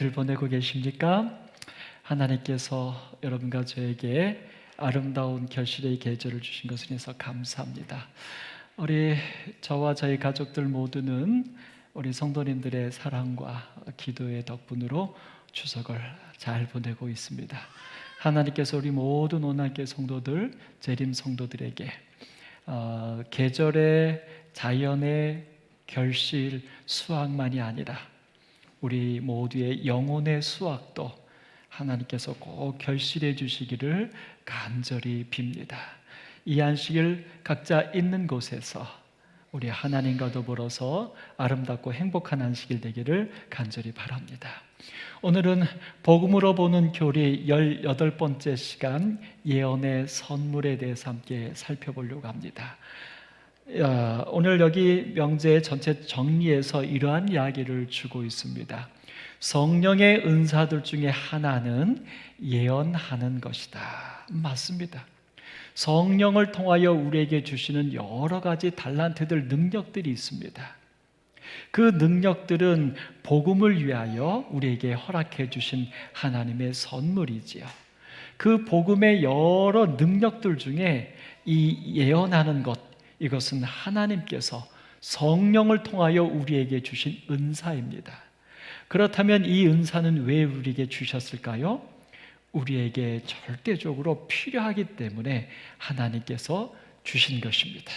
를 보내고 계십니까? 하나님께서 여러분과 저에게 아름다운 결실의 계절을 주신 것을 인해서 감사합니다. 우리 저와 저희 가족들 모두는 우리 성도님들의 사랑과 기도의 덕분으로 추석을 잘 보내고 있습니다. 하나님께서 우리 모든 온한교회 성도들, 재림 성도들에게 계절의 자연의 결실 수확만이 아니라 우리 모두의 영혼의 수확도 하나님께서 꼭 결실해 주시기를 간절히 빕니다. 이 안식일 각자 있는 곳에서 우리 하나님과 더불어서 아름답고 행복한 안식일 되기를 간절히 바랍니다. 오늘은 복음으로 보는 교리 18번째 시간 예언의 선물에 대해서 함께 살펴보려고 합니다. 오늘 여기 명제 전체 정리에서 이러한 이야기를 주고 있습니다. 성령의 은사들 중에 하나는 예언하는 것이다. 맞습니다. 성령을 통하여 우리에게 주시는 여러 가지 달란트들, 능력들이 있습니다. 그 능력들은 복음을 위하여 우리에게 허락해 주신 하나님의 선물이지요. 그 복음의 여러 능력들 중에 이 예언하는 것, 이것은 하나님께서 성령을 통하여 우리에게 주신 은사입니다. 그렇다면 이 은사는 왜 우리에게 주셨을까요? 우리에게 절대적으로 필요하기 때문에 하나님께서 주신 것입니다.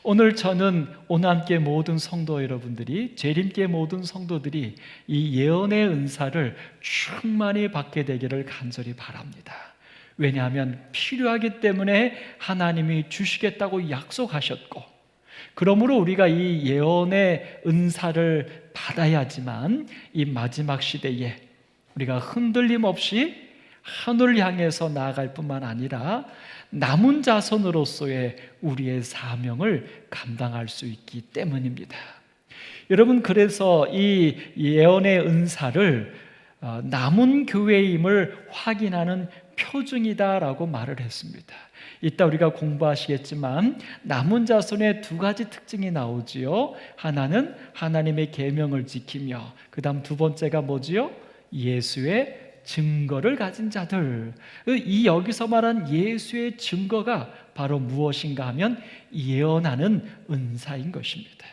오늘 저는 오남교회 모든 성도 여러분들이, 재림교회 모든 성도들이 이 예언의 은사를 충만히 받게 되기를 간절히 바랍니다. 왜냐하면 필요하기 때문에 하나님이 주시겠다고 약속하셨고, 그러므로 우리가 이 예언의 은사를 받아야지만 이 마지막 시대에 우리가 흔들림 없이 하늘을 향해서 나아갈 뿐만 아니라 남은 자손으로서의 우리의 사명을 감당할 수 있기 때문입니다. 여러분, 그래서 이 예언의 은사를 남은 교회임을 확인하는 표징이다라고 말을 했습니다. 이따 우리가 공부하시겠지만 남은 자손의 두 가지 특징이 나오지요. 하나는 하나님의 계명을 지키며, 그 다음 두 번째가 뭐지요? 예수의 증거를 가진 자들. 이 여기서 말한 예수의 증거가 바로 무엇인가 하면 예언하는 은사인 것입니다.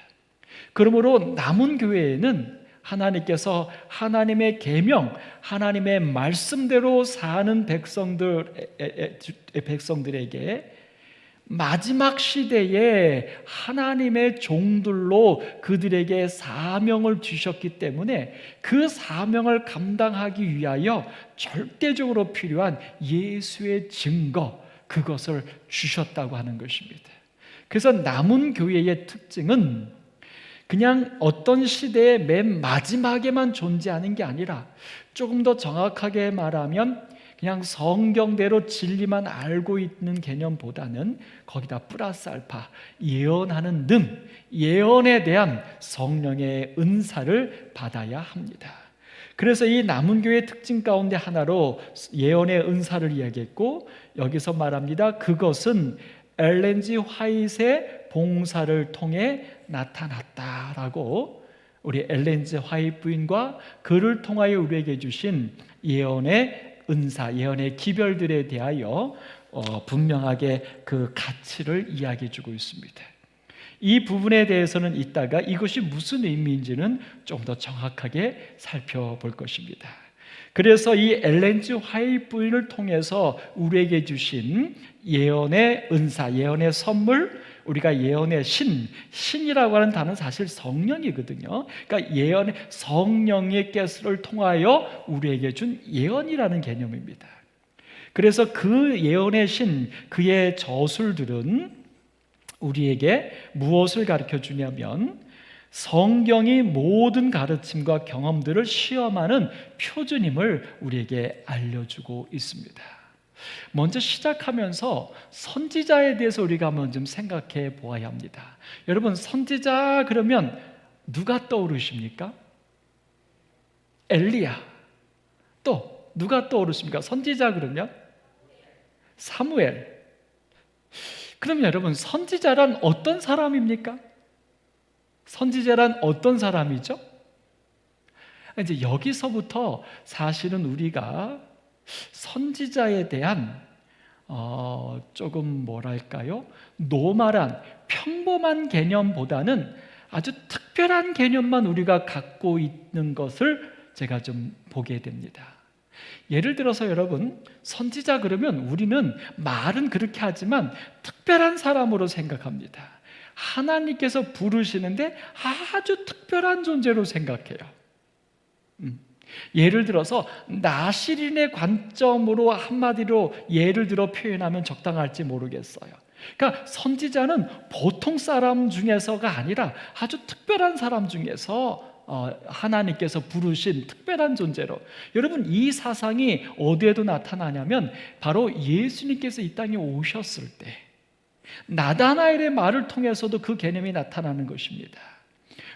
그러므로 남은 교회에는 하나님께서 하나님의 계명, 하나님의 말씀대로 사는 백성들에게 마지막 시대에 하나님의 종들로 그들에게 사명을 주셨기 때문에 그 사명을 감당하기 위하여 절대적으로 필요한 예수의 증거, 그것을 주셨다고 하는 것입니다. 그래서 남은 교회의 특징은 그냥 어떤 시대의 맨 마지막에만 존재하는 게 아니라, 조금 더 정확하게 말하면 그냥 성경대로 진리만 알고 있는 개념보다는 거기다 플러스 알파 예언하는 예언에 대한 성령의 은사를 받아야 합니다. 그래서 이 남은 교회의 특징 가운데 하나로 예언의 은사를 이야기했고, 여기서 말합니다. 그것은 엘렌 G 화이트의 봉사를 통해 나타났다라고, 우리 엘렌 G 화이트 부인과 그를 통하여 우리에게 주신 예언의 은사, 예언의 기별들에 대하여 분명하게 그 가치를 이야기해 주고 있습니다. 이 부분에 대해서는 이따가 이것이 무슨 의미인지는 좀 더 정확하게 살펴볼 것입니다. 그래서 이 엘렌 G 화이트 부인을 통해서 우리에게 주신 예언의 은사, 예언의 선물, 우리가 예언의 신이라고 하는 단어는 사실 성령이거든요. 그러니까 예언의 성령의 가스를 통하여 우리에게 준 예언이라는 개념입니다. 그래서 그 예언의 신, 그의 저술들은 우리에게 무엇을 가르쳐 주냐면, 성경이 모든 가르침과 경험들을 시험하는 표준임을 우리에게 알려주고 있습니다. 먼저 시작하면서 선지자에 대해서 우리가 한번 좀 생각해 보아야 합니다. 여러분, 선지자 그러면 누가 떠오르십니까? 엘리야. 또 누가 떠오르십니까? 선지자 그러면 사무엘. 그럼 여러분, 선지자란 어떤 사람입니까? 선지자란 어떤 사람이죠? 이제 여기서부터 사실은 우리가 선지자에 대한 조금 뭐랄까요? 노멀한 평범한 개념보다는 아주 특별한 개념만 우리가 갖고 있는 것을 제가 좀 보게 됩니다. 예를 들어서 여러분, 선지자 그러면 우리는 말은 그렇게 하지만 특별한 사람으로 생각합니다. 하나님께서 부르시는데 아주 특별한 존재로 생각해요. 예를 들어서 나시린의 관점으로 한마디로 예를 들어 표현하면 적당할지 모르겠어요. 그러니까 선지자는 보통 사람 중에서가 아니라 아주 특별한 사람 중에서 하나님께서 부르신 특별한 존재로. 여러분, 이 사상이 어디에도 나타나냐면 바로 예수님께서 이 땅에 오셨을 때 나다나엘의 말을 통해서도 그 개념이 나타나는 것입니다.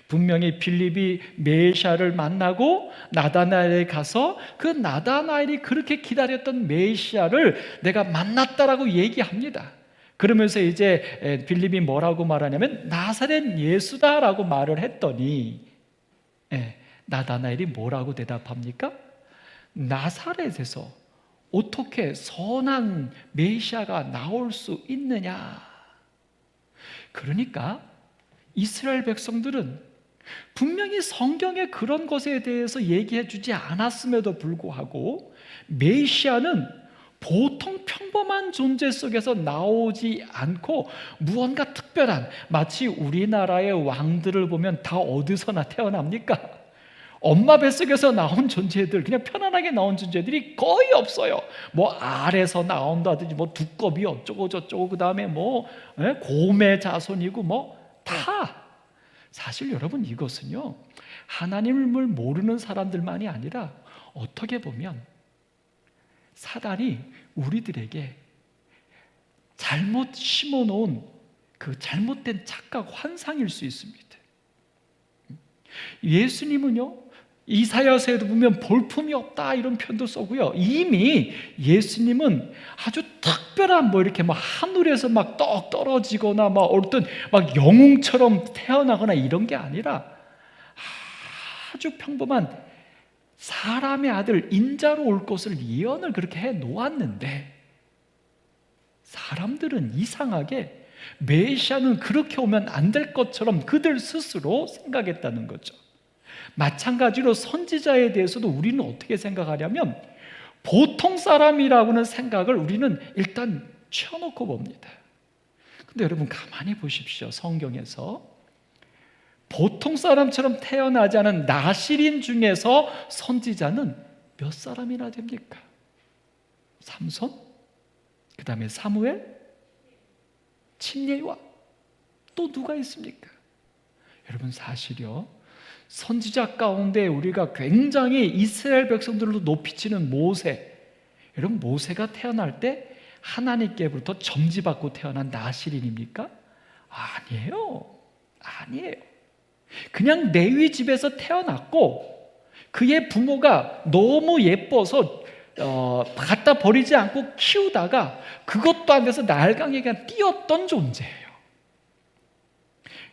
분명히 빌립이 메시아를 만나고 나다나엘에 가서 그 나다나엘이 그렇게 기다렸던 메시아를 내가 만났다라고 얘기합니다. 그러면서 이제 빌립이 뭐라고 말하냐면 나사렛 예수다라고 말을 했더니 나다나엘이 뭐라고 대답합니까? 나사렛에서 어떻게 선한 메시아가 나올 수 있느냐? 그러니까 이스라엘 백성들은 분명히 성경에 그런 것에 대해서 얘기해 주지 않았음에도 불구하고 메시아는 보통 평범한 존재 속에서 나오지 않고 무언가 특별한, 마치 우리나라의 왕들을 보면 다 어디서나 태어납니까? 엄마 뱃속에서 나온 존재들, 그냥 편안하게 나온 존재들이 거의 없어요. 뭐 알에서 나온다든지 뭐 두꺼비 어쩌고 저쩌고 그 다음에 뭐 곰의 자손이고 뭐 다. 사실 여러분, 이것은요 하나님을 모르는 사람들만이 아니라 어떻게 보면 사단이 우리들에게 잘못 심어놓은 그 잘못된 착각, 환상일 수 있습니다. 예수님은요, 이사야서에도 보면 볼품이 없다 이런 표현도 쓰고요. 이미 예수님은 아주 특별한 뭐 이렇게 막 하늘에서 막 떡 떨어지거나 막 어떤 막 영웅처럼 태어나거나 이런 게 아니라 아주 평범한 사람의 아들 인자로 올 것을 예언을 그렇게 해 놓았는데 사람들은 이상하게 메시아는 그렇게 오면 안 될 것처럼 그들 스스로 생각했다는 거죠. 마찬가지로 선지자에 대해서도 우리는 어떻게 생각하냐면 보통 사람이라고는 생각을 우리는 일단 치워놓고 봅니다. 근데 여러분 가만히 보십시오. 성경에서 보통 사람처럼 태어나지 않은 나시린 중에서 선지자는 몇 사람이나 됩니까? 삼손, 그 다음에 사무엘, 침례와 또 누가 있습니까? 여러분 사실요, 선지자 가운데 우리가 굉장히 이스라엘 백성들로 높이치는 모세, 여러분 모세가 태어날 때 하나님께부터 점지받고 태어난 나시린입니까? 아니에요. 그냥 레위 집에서 태어났고 그의 부모가 너무 예뻐서 갖다 버리지 않고 키우다가 그것도 안 돼서 날강에 그냥 띄었던 존재예요.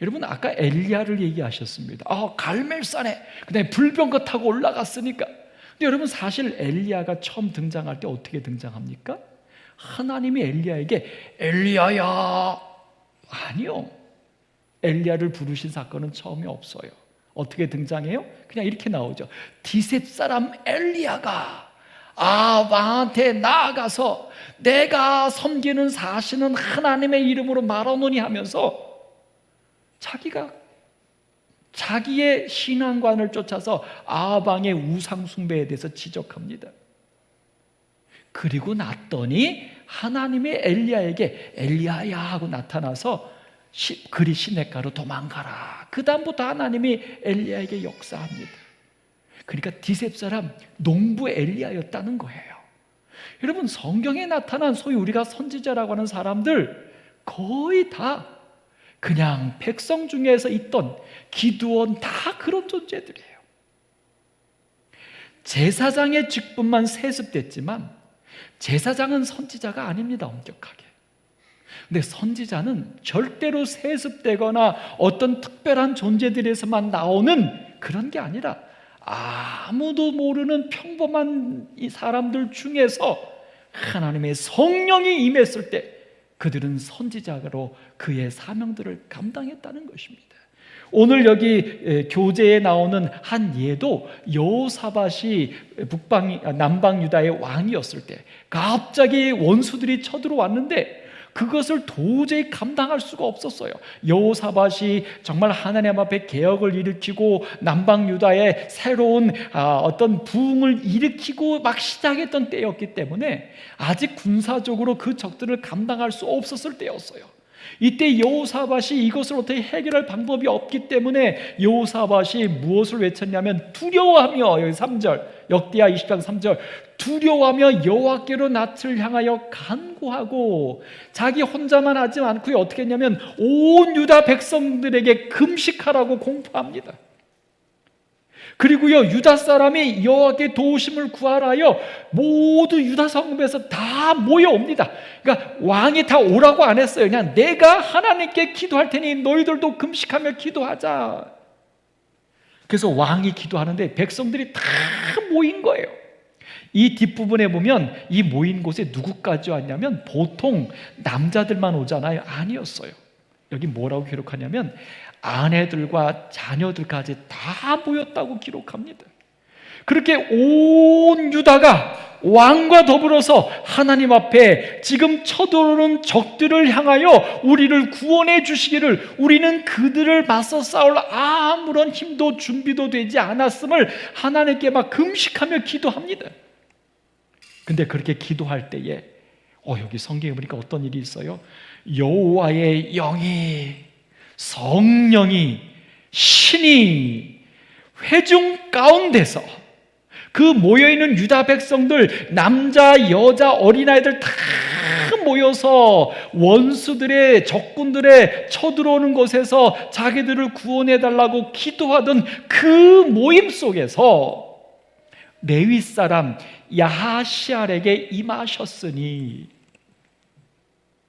여러분 아까 엘리야를 얘기하셨습니다. 갈멜산에 그다음에 불병거 타고 올라갔으니까. 근데 여러분 사실 엘리야가 처음 등장할 때 어떻게 등장합니까? 하나님이 엘리야에게 엘리야야, 아니요, 엘리야를 부르신 사건은 처음에 없어요. 어떻게 등장해요? 그냥 이렇게 나오죠. 디셉 사람 엘리야가 왕한테 나아가서 내가 섬기는 사시는 하나님의 이름으로 말하노니 하면서 자기가 자기의 신앙관을 쫓아서 아방의 우상 숭배에 대해서 지적합니다. 그리고 났더니 하나님이 엘리야에게 엘리야야 하고 나타나서 그리 시냇가로 도망가라. 그 다음부터 하나님이 엘리야에게 역사합니다. 그러니까 디셉 사람 농부 엘리야였다는 거예요. 여러분 성경에 나타난 소위 우리가 선지자라고 하는 사람들 거의 다 그냥 백성 중에서 있던 기드온, 다 그런 존재들이에요. 제사장의 직분만 세습됐지만 제사장은 선지자가 아닙니다. 엄격하게. 근데 선지자는 절대로 세습되거나 어떤 특별한 존재들에서만 나오는 그런 게 아니라 아무도 모르는 평범한 이 사람들 중에서 하나님의 성령이 임했을 때 그들은 선지자로 그의 사명들을 감당했다는 것입니다. 오늘 여기 교재에 나오는 한 예도 여호사밧이 남방 유다의 왕이었을 때 갑자기 원수들이 쳐들어왔는데 그것을 도저히 감당할 수가 없었어요. 여호사밧이 정말 하나님 앞에 개혁을 일으키고 남방 유다의 새로운 어떤 부흥을 일으키고 막 시작했던 때였기 때문에 아직 군사적으로 그 적들을 감당할 수 없었을 때였어요. 이때 여호사밧이 이것을 어떻게 해결할 방법이 없기 때문에 여호사밧이 무엇을 외쳤냐면 두려워하며, 여기 3절 역대하 20장 3절 두려워하며 여호와께로 낯을 향하여 간구하고 자기 혼자만 하지 않고 어떻게 했냐면 온 유다 백성들에게 금식하라고 공포합니다. 그리고요 유다 사람이 여호와께 도우심을 구하라여 모두 유다 성읍에서 다 모여옵니다. 그러니까 왕이 다 오라고 안 했어요. 그냥 내가 하나님께 기도할 테니 너희들도 금식하며 기도하자. 그래서 왕이 기도하는데 백성들이 다 모인 거예요. 이 뒷부분에 보면 이 모인 곳에 누구까지 왔냐면 보통 남자들만 오잖아요. 아니었어요. 여기 뭐라고 기록하냐면 아내들과 자녀들까지 다 모였다고 기록합니다. 그렇게 온 유다가 왕과 더불어서 하나님 앞에 지금 쳐들어오는 적들을 향하여 우리를 구원해 주시기를, 우리는 그들을 맞서 싸울 아무런 힘도 준비도 되지 않았음을 하나님께 막 금식하며 기도합니다. 근데 그렇게 기도할 때에 여기 성경에 보니까 어떤 일이 있어요? 여호와의 영이, 성령이, 신이 회중 가운데서 그 모여있는 유다 백성들, 남자, 여자, 어린아이들 다 모여서 원수들의, 적군들의 쳐들어오는 곳에서 자기들을 구원해달라고 기도하던 그 모임 속에서 레위 사람 야하시엘에게 임하셨으니,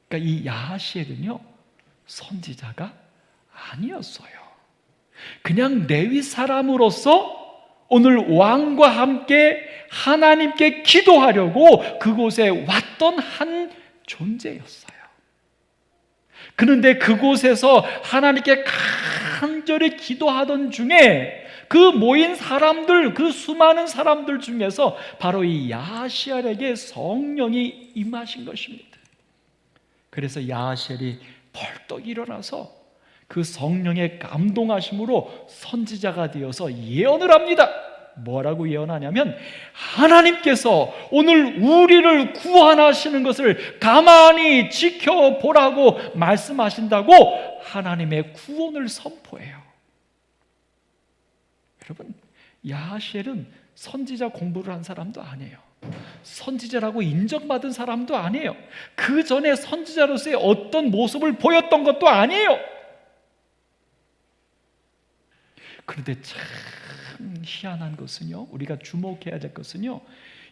그러니까 이 야하시엘은요 선지자가 아니었어요. 그냥 레위 사람으로서 오늘 왕과 함께 하나님께 기도하려고 그곳에 왔던 한 존재였어요. 그런데 그곳에서 하나님께 간절히 기도하던 중에 그 모인 사람들, 그 수많은 사람들 중에서 바로 이 야하시엘에게 성령이 임하신 것입니다. 그래서 야하시엘이 벌떡 일어나서 그 성령의 감동하심으로 선지자가 되어서 예언을 합니다. 뭐라고 예언하냐면 하나님께서 오늘 우리를 구원하시는 것을 가만히 지켜보라고 말씀하신다고 하나님의 구원을 선포해요. 여러분, 야하시엘은 선지자 공부를 한 사람도 아니에요. 선지자라고 인정받은 사람도 아니에요. 그 전에 선지자로서의 어떤 모습을 보였던 것도 아니에요. 그런데 참 희한한 것은요, 우리가 주목해야 될 것은요,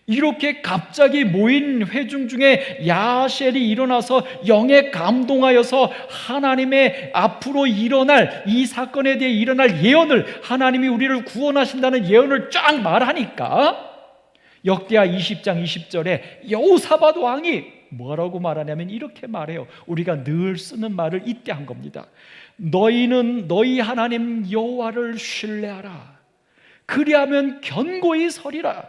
이렇게 갑자기 모인 회중 중에 야하시엘이 일어나서 영에 감동하여서 하나님의 앞으로 일어날 이 사건에 대해 일어날 예언을, 하나님이 우리를 구원하신다는 예언을 쫙 말하니까 역대하 20장 20절에 여호사밧 왕이 뭐라고 말하냐면 이렇게 말해요. 우리가 늘 쓰는 말을 이때 한 겁니다. 너희는 너희 하나님 여호와를 신뢰하라. 그리하면 견고히 서리라.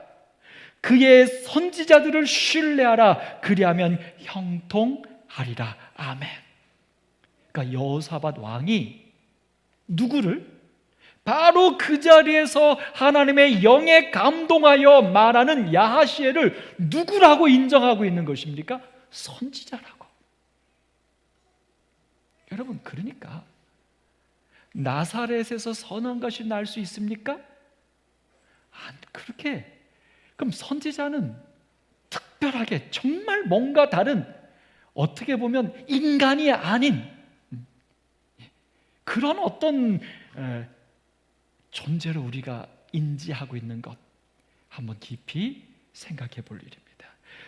그의 선지자들을 신뢰하라. 그리하면 형통하리라. 아멘. 그러니까 여호사밧 왕이 누구를? 바로 그 자리에서 하나님의 영에 감동하여 말하는 야하시엘을 누구라고 인정하고 있는 것입니까? 선지자라고. 여러분, 그러니까 나사렛에서 선한 것이 날 수 있습니까? 그렇게. 그럼 선지자는 특별하게 정말 뭔가 다른, 어떻게 보면 인간이 아닌 그런 어떤 존재로 우리가 인지하고 있는 것, 한번 깊이 생각해 볼 일입니다.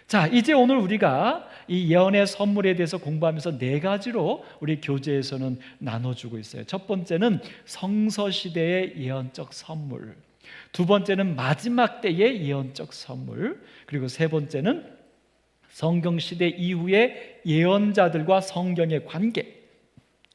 자, 이제 오늘 우리가 이 예언의 선물에 대해서 공부하면서 네 가지로 우리 교재에서는 나눠주고 있어요. 첫 번째는 성서시대의 예언적 선물, 두 번째는 마지막 때의 예언적 선물, 그리고 세 번째는 성경시대 이후의 예언자들과 성경의 관계,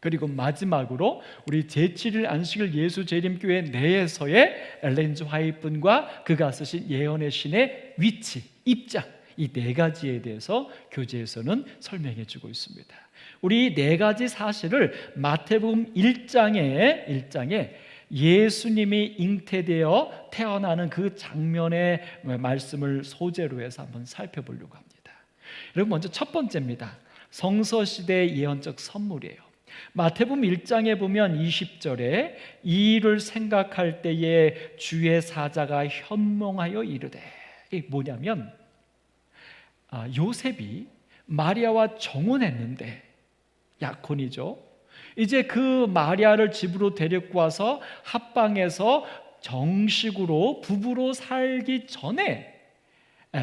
그리고 마지막으로 우리 제7일 안식일 예수 재림교회 내에서의 엘렌 지 화이트분과 그가 쓰신 예언의 신의 위치, 입장, 이 네 가지에 대해서 교재에서는 설명해 주고 있습니다. 우리 네 가지 사실을 마태복음 1장에 예수님이 잉태되어 태어나는 그 장면의 말씀을 소재로 해서 한번 살펴보려고 합니다. 여러분, 먼저 첫 번째입니다. 성서시대의 예언적 선물이에요. 마태복음 1장에 보면 20절에 이 일을 생각할 때에 주의 사자가 현몽하여 이르되, 이게 뭐냐면 요셉이 마리아와 정혼했는데, 약혼이죠. 이제 그 마리아를 집으로 데리고 와서 합방해서 정식으로 부부로 살기 전에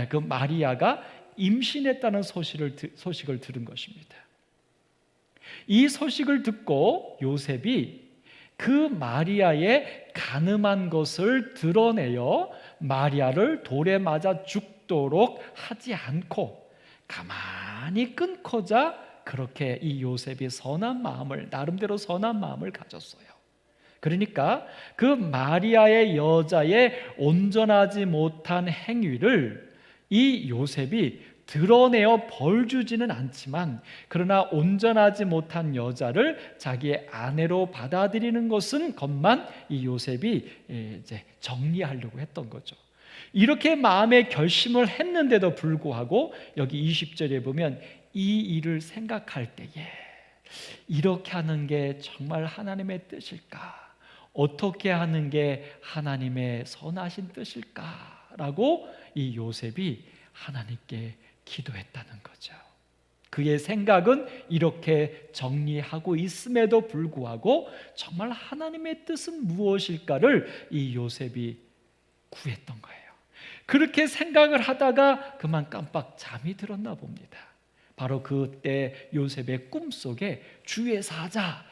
그 마리아가 임신했다는 소식을 들은 것입니다. 이 소식을 듣고 요셉이 그 마리아의 간음한 것을 드러내어 마리아를 돌에 맞아 죽도록 하지 않고 가만히 끊고자 그렇게 이 요셉이 나름대로 선한 마음을 가졌어요. 그러니까 그 마리아의 여자의 온전하지 못한 행위를 이 요셉이 드러내어 벌 주지는 않지만, 그러나 온전하지 못한 여자를 자기의 아내로 받아들이는 것만 이 요셉이 이제 정리하려고 했던 거죠. 이렇게 마음의 결심을 했는데도 불구하고 여기 20절에 보면 이 일을 생각할 때에 이렇게 하는 게 정말 하나님의 뜻일까? 어떻게 하는 게 하나님의 선하신 뜻일까라고 이 요셉이 하나님께 기도했다는 거죠. 그의 생각은 이렇게 정리하고 있음에도 불구하고 정말 하나님의 뜻은 무엇일까를 이 요셉이 구했던 거예요. 그렇게 생각을 하다가 그만 깜빡 잠이 들었나 봅니다. 바로 그때 요셉의 꿈속에 주의 사자,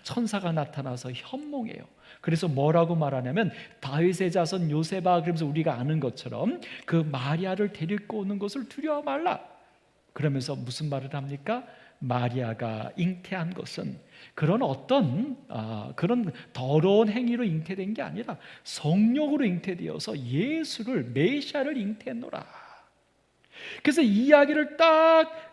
천사가 나타나서 현몽해요. 그래서 뭐라고 말하냐면 다윗의 자손 요셉아, 그러면서 우리가 아는 것처럼 그 마리아를 데리고 오는 것을 두려워 말라. 그러면서 무슨 말을 합니까? 마리아가 잉태한 것은 그런 그런 더러운 행위로 ing태된 게 아니라 성령으로 잉태되어서 예수를, 메시아를 잉태했노라. 그래서 이 이야기를 딱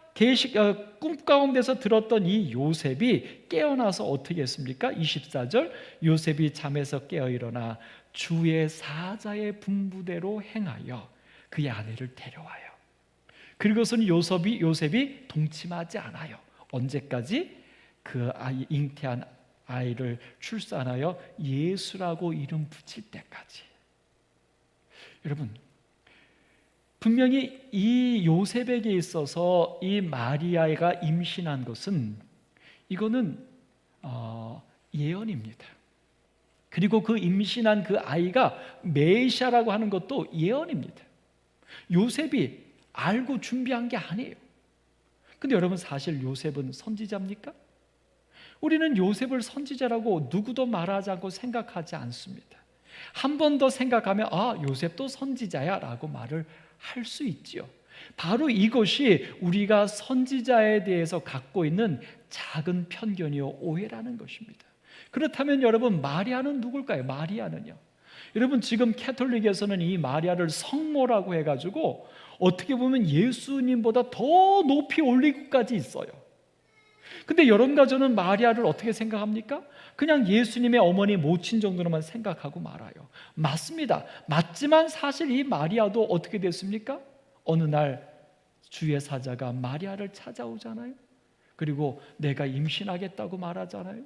꿈 가운데서 들었던 이 요셉이 깨어나서 어떻게 했습니까? 24절, 요셉이 잠에서 깨어 일어나 주의 사자의 분부대로 행하여 그의 아내를 데려와요. 그리고서는 요셉이 동침하지 않아요. 언제까지? 그 잉태한 아이를 출산하여 예수라고 이름 붙일 때까지. 여러분, 분명히 이 요셉에게 있어서 이 마리아가 임신한 것은 이거는 예언입니다. 그리고 그 임신한 그 아이가 메시아라고 하는 것도 예언입니다. 요셉이 알고 준비한 게 아니에요. 근데 여러분, 사실 요셉은 선지자입니까? 우리는 요셉을 선지자라고 누구도 말하지 않고 생각하지 않습니다. 한 번 더 생각하면 요셉도 선지자야 라고 말을 할 수 있지요. 바로 이것이 우리가 선지자에 대해서 갖고 있는 작은 편견이요, 오해라는 것입니다. 그렇다면 여러분, 마리아는 누굴까요? 마리아는요, 여러분, 지금 캐톨릭에서는 이 마리아를 성모라고 해가지고 어떻게 보면 예수님보다 더 높이 올리고까지 있어요. 근데 여러분과 저는 마리아를 어떻게 생각합니까? 그냥 예수님의 어머니, 모친 정도로만 생각하고 말아요. 맞습니다. 맞지만 사실 이 마리아도 어떻게 됐습니까? 어느 날 주의 사자가 마리아를 찾아오잖아요. 그리고 내가 임신하겠다고 말하잖아요.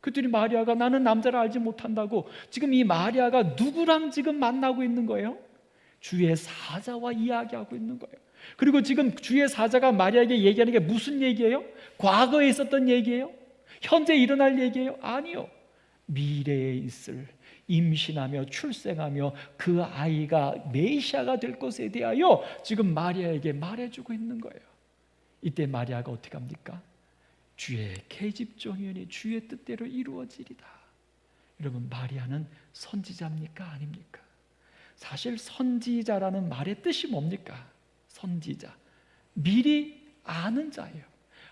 그랬더니 마리아가 나는 남자를 알지 못한다고, 지금 이 마리아가 누구랑 지금 만나고 있는 거예요? 주의 사자와 이야기하고 있는 거예요. 그리고 지금 주의 사자가 마리아에게 얘기하는 게 무슨 얘기예요? 과거에 있었던 얘기예요? 현재 일어날 얘기예요? 아니요. 미래에 있을, 임신하며 출생하며 그 아이가 메시아가 될 것에 대하여 지금 마리아에게 말해주고 있는 거예요. 이때 마리아가 어떻게 합니까? 주의 계집종이니 주의 뜻대로 이루어지리다. 여러분, 마리아는 선지자입니까? 아닙니까? 사실 선지자라는 말의 뜻이 뭡니까? 선지자, 미리 아는 자예요.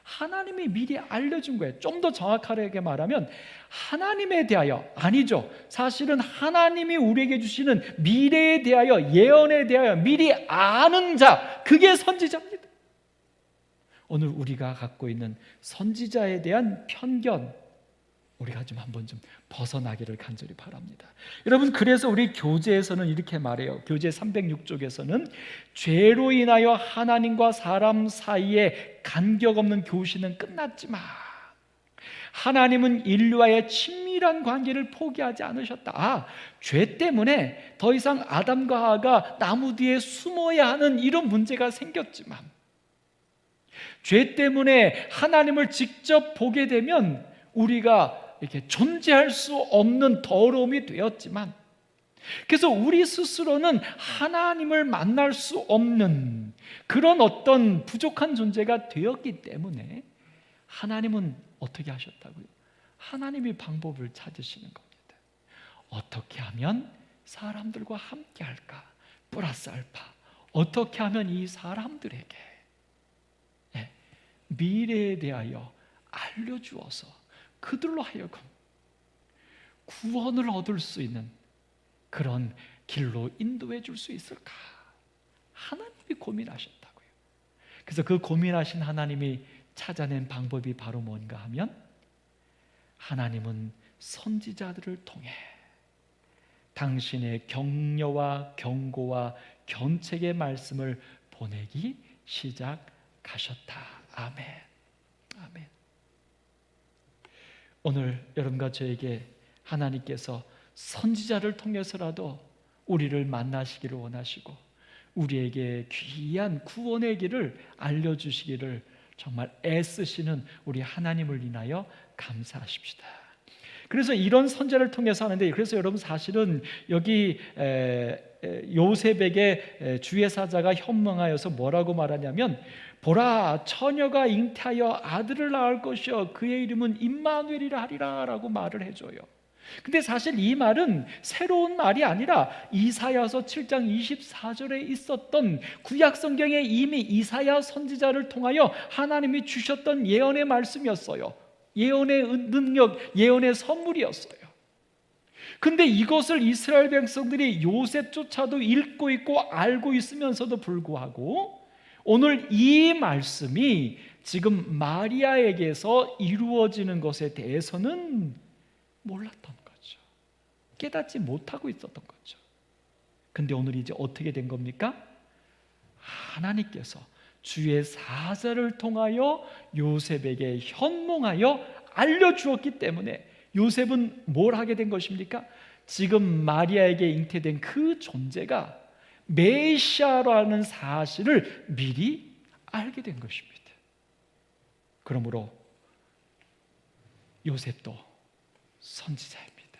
하나님이 미리 알려준 거예요. 좀 더 정확하게 말하면 하나님에 대하여, 아니죠, 사실은 하나님이 우리에게 주시는 미래에 대하여, 예언에 대하여 미리 아는 자, 그게 선지자입니다. 오늘 우리가 갖고 있는 선지자에 대한 편견, 우리가 좀 한번 좀 벗어나기를 간절히 바랍니다. 여러분, 그래서 우리 교재에서는 이렇게 말해요. 교재 306쪽에서는 죄로 인하여 하나님과 사람 사이에 간격 없는 교시는 끝났지만 하나님은 인류와의 친밀한 관계를 포기하지 않으셨다. 죄 때문에 더 이상 아담과 하와가 나무 뒤에 숨어야 하는 이런 문제가 생겼지만, 죄 때문에 하나님을 직접 보게 되면 우리가 이렇게 존재할 수 없는 더러움이 되었지만, 그래서 우리 스스로는 하나님을 만날 수 없는 그런 어떤 부족한 존재가 되었기 때문에 하나님은 어떻게 하셨다고요? 하나님이 방법을 찾으시는 겁니다. 어떻게 하면 사람들과 함께 할까? 플러스 알파, 어떻게 하면 이 사람들에게 미래에 대하여 알려주어서 그들로 하여금 구원을 얻을 수 있는 그런 길로 인도해 줄 수 있을까? 하나님이 고민하셨다고요. 그래서 그 고민하신 하나님이 찾아낸 방법이 바로 뭔가 하면, 하나님은 선지자들을 통해 당신의 격려와 경고와 견책의 말씀을 보내기 시작하셨다. 아멘. 아멘. 오늘 여러분과 저에게 하나님께서 선지자를 통해서라도 우리를 만나시기를 원하시고 우리에게 귀한 구원의 길을 알려주시기를 정말 애쓰시는 우리 하나님을 인하여 감사하십시다. 그래서 이런 선지자를 통해서 하는데, 그래서 여러분 사실은 여기 요셉에게 주의 사자가 현몽하여서 뭐라고 말하냐면, 보라, 처녀가 잉태하여 아들을 낳을 것이요 그의 이름은 임마누엘이라 하리라 라고 말을 해줘요. 근데 사실 이 말은 새로운 말이 아니라 이사야서 7장 24절에 있었던 구약 성경에 이미 이사야 선지자를 통하여 하나님이 주셨던 예언의 말씀이었어요. 예언의 능력, 예언의 선물이었어요. 근데 이것을 이스라엘 백성들이 요셉조차도 읽고 있고 알고 있으면서도 불구하고 오늘 이 말씀이 지금 마리아에게서 이루어지는 것에 대해서는 몰랐던 거죠. 깨닫지 못하고 있었던 거죠. 근데 오늘 이제 어떻게 된 겁니까? 하나님께서 주의 사자를 통하여 요셉에게 현몽하여 알려주었기 때문에 요셉은 뭘 하게 된 것입니까? 지금 마리아에게 잉태된 그 존재가 메시아라는 사실을 미리 알게 된 것입니다. 그러므로 요셉도 선지자입니다.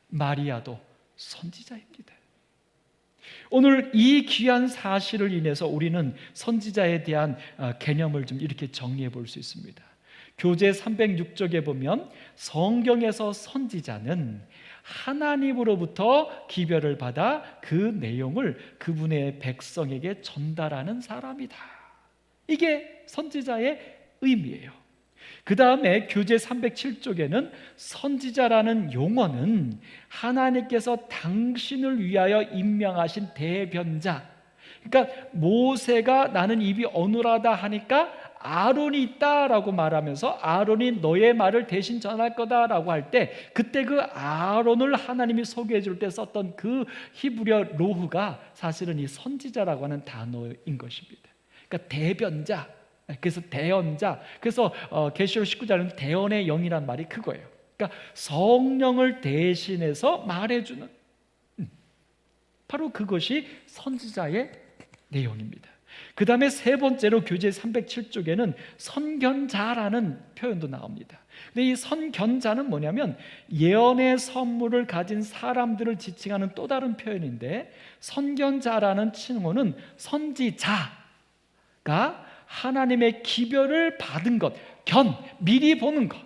마리아도 선지자입니다. 오늘 이 귀한 사실을 인해서 우리는 선지자에 대한 개념을 좀 이렇게 정리해 볼 수 있습니다. 교재 306쪽에 보면 성경에서 선지자는 하나님으로부터 기별을 받아 그 내용을 그분의 백성에게 전달하는 사람이다. 이게 선지자의 의미예요. 그 다음에 교재 307쪽에는 선지자라는 용어는 하나님께서 당신을 위하여 임명하신 대변자, 그러니까 모세가 나는 입이 어눌하다 하니까 아론이 있다라고 말하면서 아론이 너의 말을 대신 전할 거다라고 할 때, 그때 그 아론을 하나님이 소개해 줄 때 썼던 그 히브리어 로후가 사실은 이 선지자라고 하는 단어인 것입니다. 그러니까 대변자, 그래서 대언자, 그래서 계시록 19장은 대언의 영이란 말이 그거예요. 그러니까 성령을 대신해서 말해주는, 바로 그것이 선지자의 내용입니다. 그 다음에 세 번째로 교재 307쪽에는 선견자라는 표현도 나옵니다. 근데 이 선견자는 뭐냐면 예언의 선물을 가진 사람들을 지칭하는 또 다른 표현인데, 선견자라는 칭호는 선지자가 하나님의 기별을 받은 것, 미리 보는 것,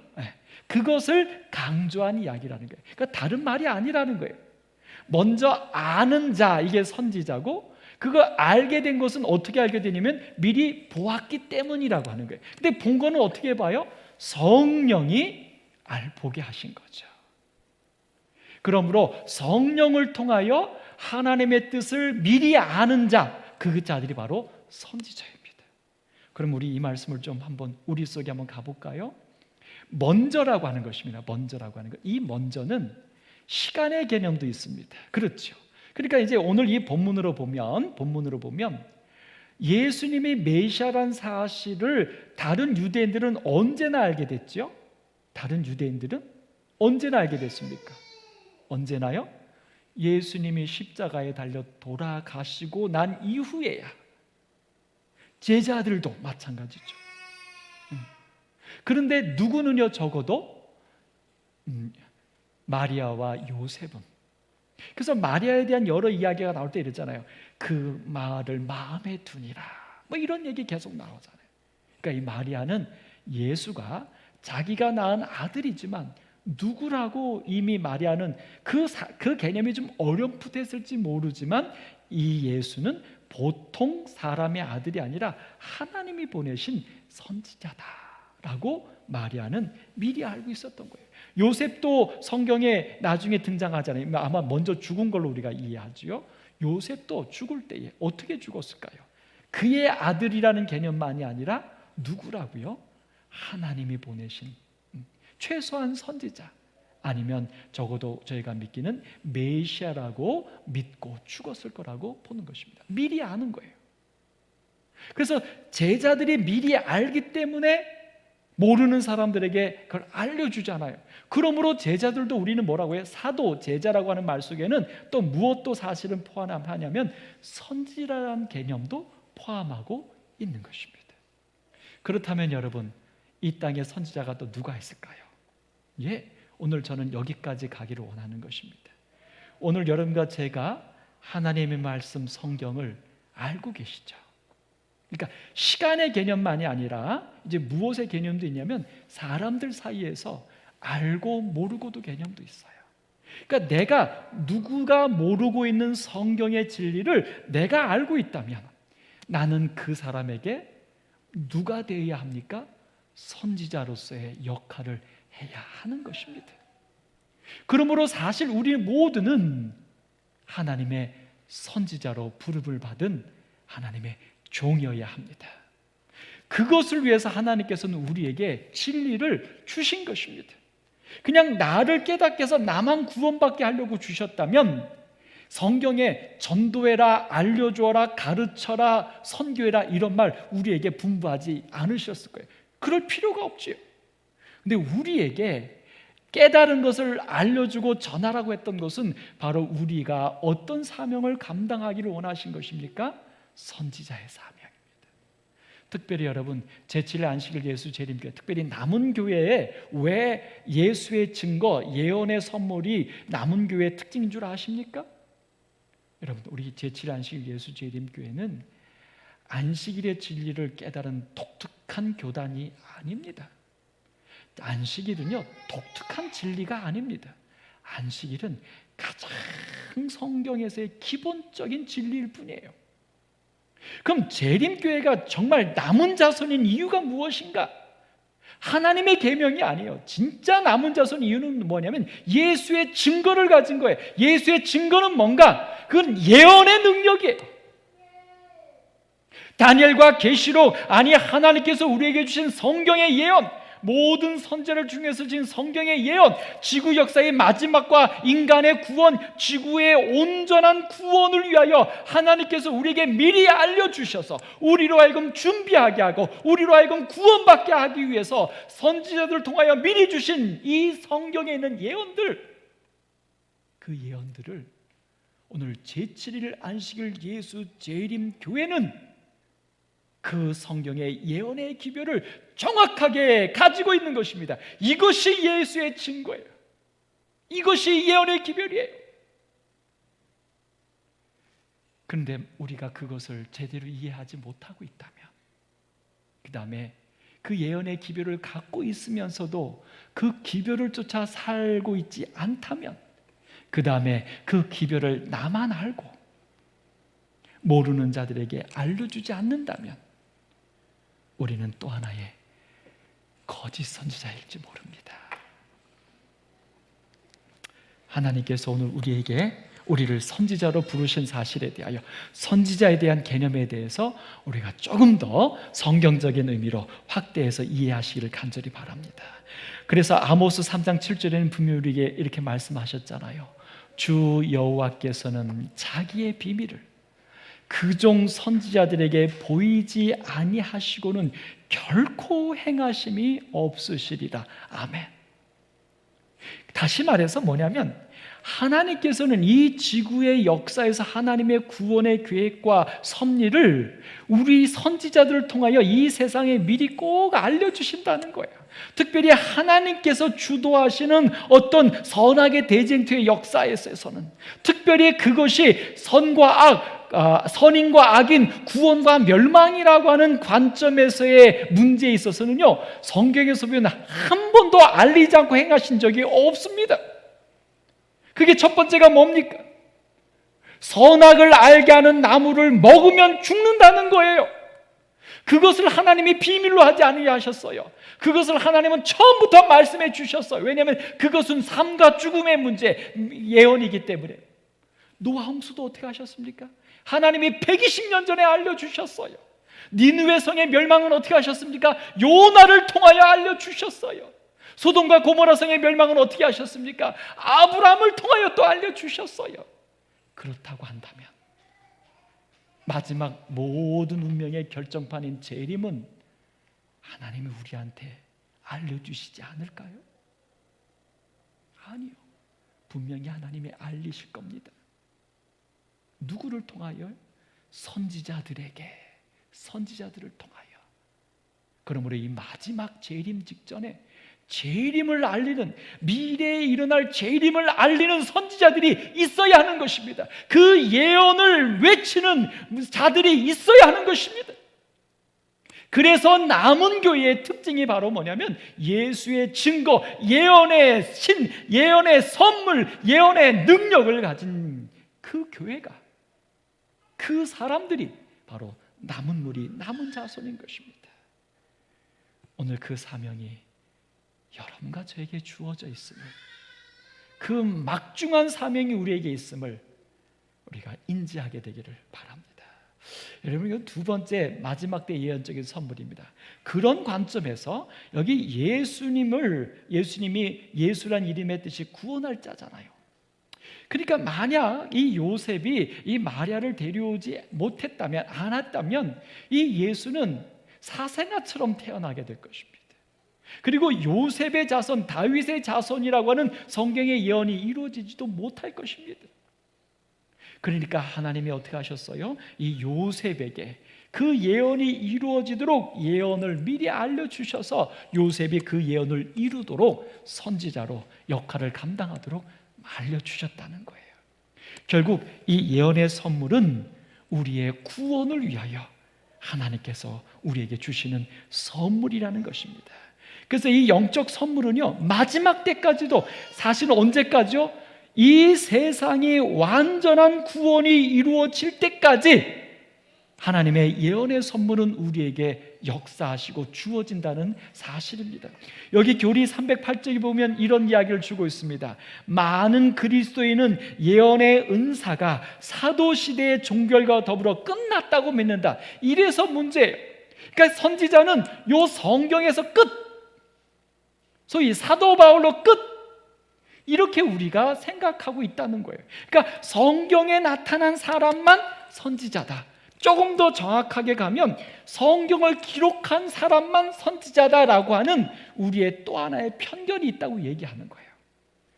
그것을 강조한 이야기라는 거예요. 그러니까 다른 말이 아니라는 거예요. 먼저 아는 자, 이게 선지자고, 그거 알게 된 것은 어떻게 알게 되냐면 미리 보았기 때문이라고 하는 거예요. 근데 본 거는 어떻게 봐요? 성령이 보게 하신 거죠. 그러므로 성령을 통하여 하나님의 뜻을 미리 아는 자, 그 자들이 바로 선지자입니다. 그럼 우리 이 말씀을 좀 한번 우리 속에 한번 가볼까요? 먼저라고 하는 것입니다. 먼저라고 하는 것. 이 먼저는 시간의 개념도 있습니다. 그렇죠. 그러니까 이제 오늘 이 본문으로 보면 예수님이 메시아란 사실을 다른 유대인들은 언제나 알게 됐죠? 다른 유대인들은 언제나 알게 됐습니까? 언제나요? 예수님이 십자가에 달려 돌아가시고 난 이후에야. 제자들도 마찬가지죠. 그런데 누구는요, 적어도 마리아와 요셉은. 그래서 마리아에 대한 여러 이야기가 나올 때 이러잖아요. 그 말을 마음에 두니라, 뭐 이런 얘기 계속 나오잖아요. 그러니까 이 마리아는 예수가 자기가 낳은 아들이지만 누구라고 이미 마리아는 그 개념이 좀 어렴풋했을지 모르지만 이 예수는 보통 사람의 아들이 아니라 하나님이 보내신 선지자다라고 마리아는 미리 알고 있었던 거예요. 요셉도 성경에 나중에 등장하잖아요. 아마 먼저 죽은 걸로 우리가 이해하죠. 요셉도 죽을 때에 어떻게 죽었을까요? 그의 아들이라는 개념만이 아니라 누구라고요? 하나님이 보내신 최소한 선지자, 아니면 적어도 저희가 믿기는 메시아라고 믿고 죽었을 거라고 보는 것입니다. 미리 아는 거예요. 그래서 제자들이 미리 알기 때문에 모르는 사람들에게 그걸 알려주잖아요. 그러므로 제자들도 우리는 뭐라고 해요? 사도, 제자라고 하는 말 속에는 또 무엇도 사실은 포함하냐면 선지라는 개념도 포함하고 있는 것입니다. 그렇다면 여러분, 이 땅에 선지자가 또 누가 있을까요? 예, 오늘 저는 여기까지 가기를 원하는 것입니다. 오늘 여러분과 제가 하나님의 말씀 성경을 알고 계시죠? 그러니까 시간의 개념만이 아니라 이제 무엇의 개념도 있냐면 사람들 사이에서 알고 모르고도 개념도 있어요. 그러니까 내가 누구가 모르고 있는 성경의 진리를 내가 알고 있다면 나는 그 사람에게 누가 되어야 합니까? 선지자로서의 역할을 해야 하는 것입니다. 그러므로 사실 우리 모두는 하나님의 선지자로 부름을 받은 하나님의 종이어야 합니다. 그것을 위해서 하나님께서는 우리에게 진리를 주신 것입니다. 그냥 나를 깨닫게 해서 나만 구원받게 하려고 주셨다면 성경에 전도해라, 알려주어라, 가르쳐라, 선교해라 이런 말 우리에게 분부하지 않으셨을 거예요. 그럴 필요가 없지요. 근데 우리에게 깨달은 것을 알려주고 전하라고 했던 것은 바로 우리가 어떤 사명을 감당하기를 원하신 것입니까? 선지자의 사명입니다. 특별히 여러분, 제7일 안식일 예수 재림교회, 특별히 남은 교회에 왜 예수의 증거, 예언의 선물이 남은 교회의 특징인 줄 아십니까? 여러분, 우리 제7일 안식일 예수 재림교회는 안식일의 진리를 깨달은 독특한 교단이 아닙니다. 안식일은요, 독특한 진리가 아닙니다. 안식일은 가장 성경에서의 기본적인 진리일 뿐이에요. 그럼 재림교회가 정말 남은 자손인 이유가 무엇인가? 하나님의 계명이 아니에요. 진짜 남은 자손 이유는 뭐냐면 예수의 증거를 가진 거예요. 예수의 증거는 뭔가? 그건 예언의 능력이에요. 다니엘과 계시록, 아니 하나님께서 우리에게 주신 성경의 예언, 모든 선지자를 중에서 주신 성경의 예언, 지구 역사의 마지막과 인간의 구원, 지구의 온전한 구원을 위하여 하나님께서 우리에게 미리 알려주셔서 우리로 하여금 준비하게 하고 우리로 하여금 구원받게 하기 위해서 선지자들을 통하여 미리 주신 이 성경에 있는 예언들, 그 예언들을 오늘 제7일 안식일 예수 재림교회는 그 성경의 예언의 기별을 정확하게 가지고 있는 것입니다. 이것이 예수의 증거예요. 이것이 예언의 기별이에요. 그런데 우리가 그것을 제대로 이해하지 못하고 있다면, 그 다음에 그 예언의 기별을 갖고 있으면서도 그 기별을 쫓아 살고 있지 않다면, 그 다음에 그 기별을 나만 알고 모르는 자들에게 알려주지 않는다면 우리는 또 하나의 거짓 선지자일지 모릅니다. 하나님께서 오늘 우리를 선지자로 부르신 사실에 대하여, 선지자에 대한 개념에 대해서 우리가 조금 더 성경적인 의미로 확대해서 이해하시기를 간절히 바랍니다. 그래서 아모스 3장 7절에는 분명히 우리에게 이렇게 말씀하셨잖아요. 주 여호와께서는 자기의 비밀을 그종 선지자들에게 보이지 아니하시고는 결코 행하심이 없으시리라. 아멘. 다시 말해서 뭐냐면, 하나님께서는 이 지구의 역사에서 하나님의 구원의 계획과 섭리를 우리 선지자들을 통하여 이 세상에 미리 꼭 알려주신다는 거예요. 특별히 하나님께서 주도하시는 어떤 선악의 대쟁투의 역사에서는 특별히 그것이 선인과 악인, 구원과 멸망이라고 하는 관점에서의 문제에 있어서는요, 성경에서 보면 한 번도 알리지 않고 행하신 적이 없습니다. 그게 첫 번째가 뭡니까? 선악을 알게 하는 나무를 먹으면 죽는다는 거예요. 그것을 하나님이 비밀로 하지 아니하셨어요. 그것을 하나님은 처음부터 말씀해 주셨어요. 왜냐하면 그것은 삶과 죽음의 문제, 예언이기 때문에. 노아 홍수도 어떻게 하셨습니까? 하나님이 120년 전에 알려주셨어요. 니느웨 성의 멸망은 어떻게 하셨습니까? 요나를 통하여 알려주셨어요. 소돔과 고모라 성의 멸망은 어떻게 하셨습니까? 아브라함을 통하여 또 알려주셨어요. 그렇다고 한다면 마지막 모든 운명의 결정판인 재림은 하나님이 우리한테 알려주시지 않을까요? 아니요. 분명히 하나님이 알리실 겁니다. 누구를 통하여? 선지자들을 통하여. 그러므로 이 마지막 재림 직전에 재림을 알리는, 미래에 일어날 재림을 알리는 선지자들이 있어야 하는 것입니다. 그 예언을 외치는 자들이 있어야 하는 것입니다. 그래서 남은 교회의 특징이 바로 뭐냐면, 예수의 증거, 예언의 신, 예언의 선물, 예언의 능력을 가진 그 교회가, 그 사람들이 바로 남은 무리, 남은 자손인 것입니다. 오늘 그 사명이 여러분과 저에게 주어져 있음을, 그 막중한 사명이 우리에게 있음을 우리가 인지하게 되기를 바랍니다. 여러분, 이건 두 번째 마지막 때 예언적인 선물입니다. 그런 관점에서 여기 예수님이 예수란 이름의 뜻이 구원할 자잖아요. 그러니까 만약 이 요셉이 이 마리아를 데려오지 못했다면, 안 했다면 이 예수는 사생아처럼 태어나게 될 것입니다. 그리고 요셉의 자손, 다윗의 자손이라고 하는 성경의 예언이 이루어지지도 못할 것입니다. 그러니까 하나님이 어떻게 하셨어요? 이 요셉에게 그 예언이 이루어지도록 예언을 미리 알려주셔서 요셉이 그 예언을 이루도록 선지자로 역할을 감당하도록 알려주셨다는 거예요. 결국 이 예언의 선물은 우리의 구원을 위하여 하나님께서 우리에게 주시는 선물이라는 것입니다. 그래서 이 영적 선물은요, 마지막 때까지도, 사실은 언제까지요? 이 세상이 완전한 구원이 이루어질 때까지 하나님의 예언의 선물은 우리에게 역사하시고 주어진다는 사실입니다. 여기 교리 308쪽에 보면 이런 이야기를 주고 있습니다. 많은 그리스도인은 예언의 은사가 사도시대의 종결과 더불어 끝났다고 믿는다. 이래서 문제예요. 그러니까 선지자는 요 성경에서 끝, 소위 사도 바울로 끝, 이렇게 우리가 생각하고 있다는 거예요. 그러니까 성경에 나타난 사람만 선지자다. 조금 더 정확하게 가면 성경을 기록한 사람만 선지자다라고 하는 우리의 또 하나의 편견이 있다고 얘기하는 거예요.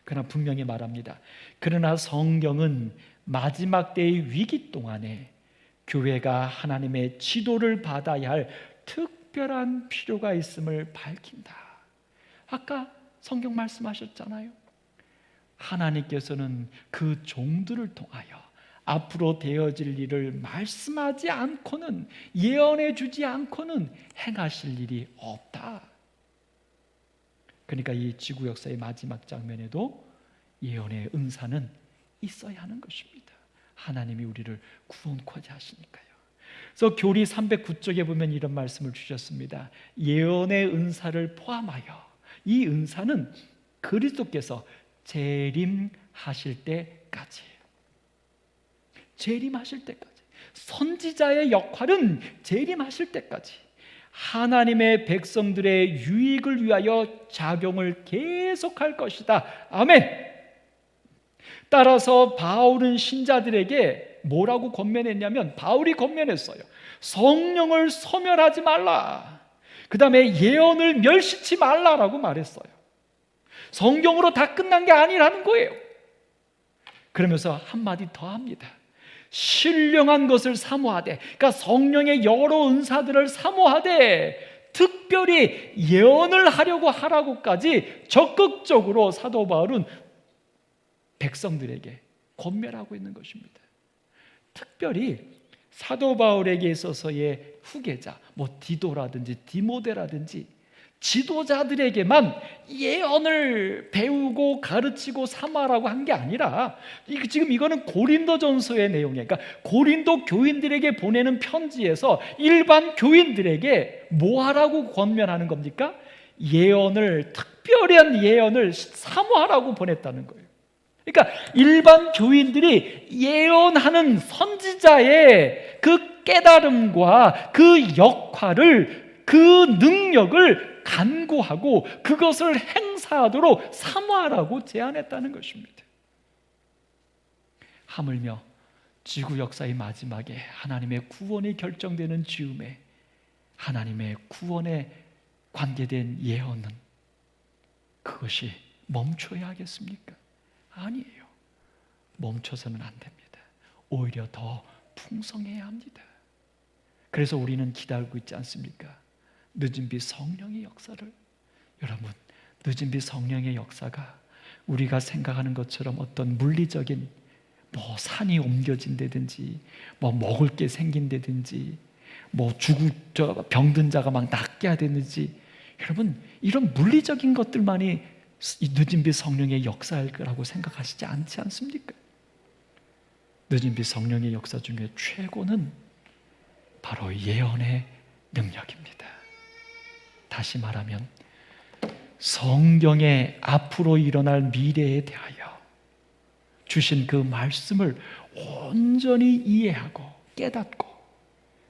그러나 분명히 말합니다. 그러나 성경은 마지막 때의 위기 동안에 교회가 하나님의 지도를 받아야 할 특별한 필요가 있음을 밝힌다. 아까 성경 말씀하셨잖아요. 하나님께서는 그 종들을 통하여 앞으로 되어질 일을 말씀하지 않고는, 예언해 주지 않고는 행하실 일이 없다. 그러니까 이 지구 역사의 마지막 장면에도 예언의 은사는 있어야 하는 것입니다. 하나님이 우리를 구원코자 하시니까요. 그래서 교리 309쪽에 보면 이런 말씀을 주셨습니다. 예언의 은사를 포함하여 이 은사는 그리스도께서 재림하실 때까지, 재림하실 때까지, 선지자의 역할은 재림하실 때까지 하나님의 백성들의 유익을 위하여 작용을 계속할 것이다. 아멘. 따라서 바울은 신자들에게 뭐라고 권면했냐면, 바울이 권면했어요. 성령을 소멸하지 말라. 그 다음에 예언을 멸시치 말라라고 말했어요. 성경으로 다 끝난 게 아니라는 거예요. 그러면서 한마디 더 합니다. 신령한 것을 사모하되, 그러니까 성령의 여러 은사들을 사모하되 특별히 예언을 하려고 하라고까지 적극적으로 사도 바울은 백성들에게 권면하고 있는 것입니다. 특별히 사도 바울에게 있어서의 후계자, 디도라든지 디모데라든지 지도자들에게만 예언을 배우고 가르치고 삼아라고 한 게 아니라, 지금 이거는 고린도전서의 내용이에요. 그러니까 고린도 교인들에게 보내는 편지에서 일반 교인들에게 뭐 하라고 권면하는 겁니까? 예언을, 특별한 예언을 사모하라고 보냈다는 거예요. 그러니까 일반 교인들이 예언하는 선지자의 그 깨달음과 그 역할을, 그 능력을 간구하고 그것을 행사하도록 사모하라고 제안했다는 것입니다. 하물며 지구 역사의 마지막에 하나님의 구원이 결정되는 즈음에 하나님의 구원에 관계된 예언은 그것이 멈춰야 하겠습니까? 아니에요. 멈춰서는 안 됩니다. 오히려 더 풍성해야 합니다. 그래서 우리는 기다리고 있지 않습니까? 늦은 비 성령의 역사를. 여러분, 늦은 비 성령의 역사가 우리가 생각하는 것처럼 어떤 물리적인 산이 옮겨진다든지 먹을 게 생긴다든지 병든 자가 막 낫게 하다든지, 여러분, 이런 물리적인 것들만이 늦은 비 성령의 역사일 거라고 생각하시지 않지 않습니까? 늦은 비 성령의 역사 중에 최고는 바로 예언의 능력입니다. 다시 말하면 성경에 앞으로 일어날 미래에 대하여 주신 그 말씀을 온전히 이해하고 깨닫고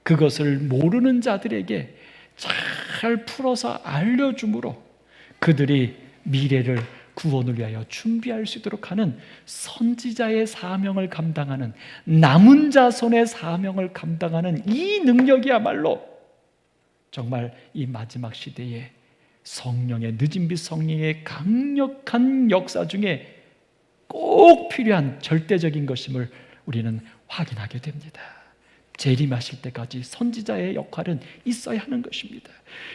그것을 모르는 자들에게 잘 풀어서 알려줌으로 그들이 미래를 구원을 위하여 준비할 수 있도록 하는 선지자의 사명을 감당하는, 남은 자손의 사명을 감당하는 이 능력이야말로 정말 이 마지막 시대에 성령의, 늦은 빛 성령의 강력한 역사 중에 꼭 필요한 절대적인 것임을 우리는 확인하게 됩니다. 재림하실 때까지 선지자의 역할은 있어야 하는 것입니다.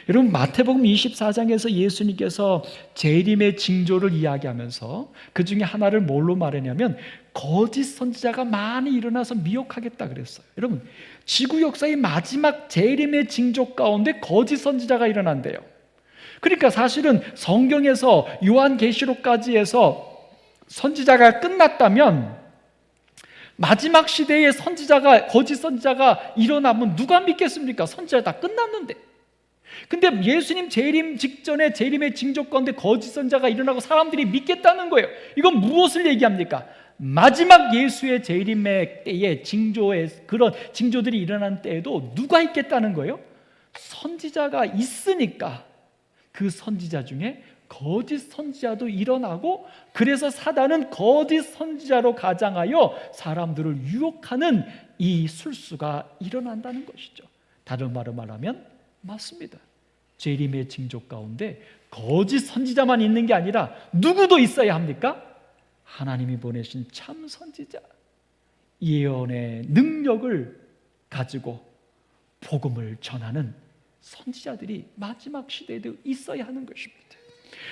여러분, 마태복음 24장에서 예수님께서 재림의 징조를 이야기하면서 그 중에 하나를 뭘로 말하냐면 거짓 선지자가 많이 일어나서 미혹하겠다 그랬어요. 여러분, 지구 역사의 마지막 재림의 징조 가운데 거짓 선지자가 일어난대요. 그러니까 사실은 성경에서 요한계시록까지 해서 선지자가 끝났다면 마지막 시대에 거짓 선지자가 일어나면 누가 믿겠습니까? 선지자 다 끝났는데. 근데 예수님 재림 직전에 재림의 징조 가운데 거짓 선지자가 일어나고 사람들이 믿겠다는 거예요. 이건 무엇을 얘기합니까? 마지막 예수의 재림의 때에 그런 징조들이 일어난 때에도 누가 있겠다는 거예요? 선지자가 있으니까 그 선지자 중에 거짓 선지자도 일어나고, 그래서 사단은 거짓 선지자로 가장하여 사람들을 유혹하는 이 술수가 일어난다는 것이죠. 다른 말로 말하면 맞습니다. 재림의 징조 가운데 거짓 선지자만 있는 게 아니라 누구도 있어야 합니까? 하나님이 보내신 참 선지자, 예언의 능력을 가지고 복음을 전하는 선지자들이 마지막 시대에도 있어야 하는 것입니다.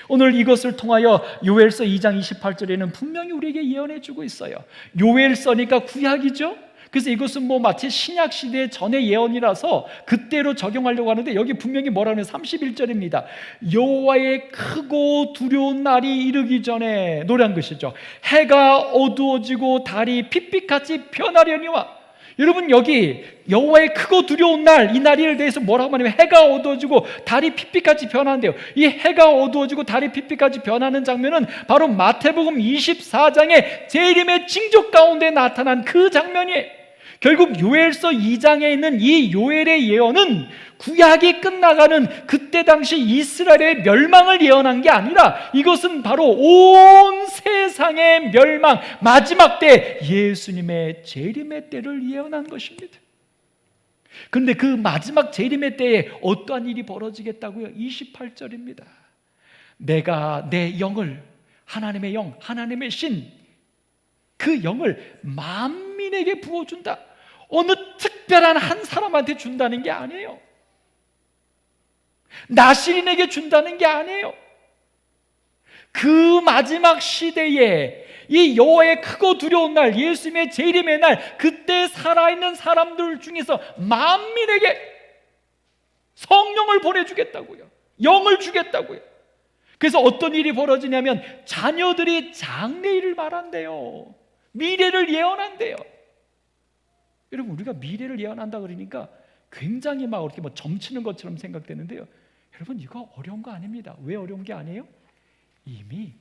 오늘 이것을 통하여 요엘서 2장 28절에는 분명히 우리에게 예언해 주고 있어요. 요엘서니까 구약이죠. 그래서 이것은 마치 신약 시대 전의 예언이라서 그때로 적용하려고 하는데, 여기 분명히 뭐라고 하면 31절입니다. 여호와의 크고 두려운 날이 이르기 전에 노래한 것이죠. 해가 어두워지고 달이 핏빛같이 변하려니와. 여러분, 여기 여호와의 크고 두려운 날, 이 날에 대해서 뭐라고 하냐면 해가 어두워지고 달이 핏빛같이 변한대요. 이 해가 어두워지고 달이 핏빛같이 변하는 장면은 바로 마태복음 24장의 재림의 징조 가운데 나타난 그 장면이에요. 결국 요엘서 2장에 있는 이 요엘의 예언은 구약이 끝나가는 그때 당시 이스라엘의 멸망을 예언한 게 아니라, 이것은 바로 온 세상의 멸망, 마지막 때 예수님의 재림의 때를 예언한 것입니다. 그런데 그 마지막 재림의 때에 어떠한 일이 벌어지겠다고요? 28절입니다. 내가 내 영을, 하나님의 영, 하나님의 신, 그 영을 만민에게 부어준다. 어느 특별한 한 사람한테 준다는 게 아니에요. 나시린에게 준다는 게 아니에요. 그 마지막 시대에 이 여호와의 크고 두려운 날, 예수님의 재림의 날, 그때 살아있는 사람들 중에서 만민에게 성령을 보내주겠다고요. 영을 주겠다고요. 그래서 어떤 일이 벌어지냐면 자녀들이 장래일을 말한대요. 미래를 예언한대요. 여러분, 우리가 미래를 예언한다 그러니까 굉장히 막 이렇게 점치는 것처럼 생각되는데요. 여러분, 이거 어려운 거 아닙니다. 왜 어려운 게 아니에요? 이미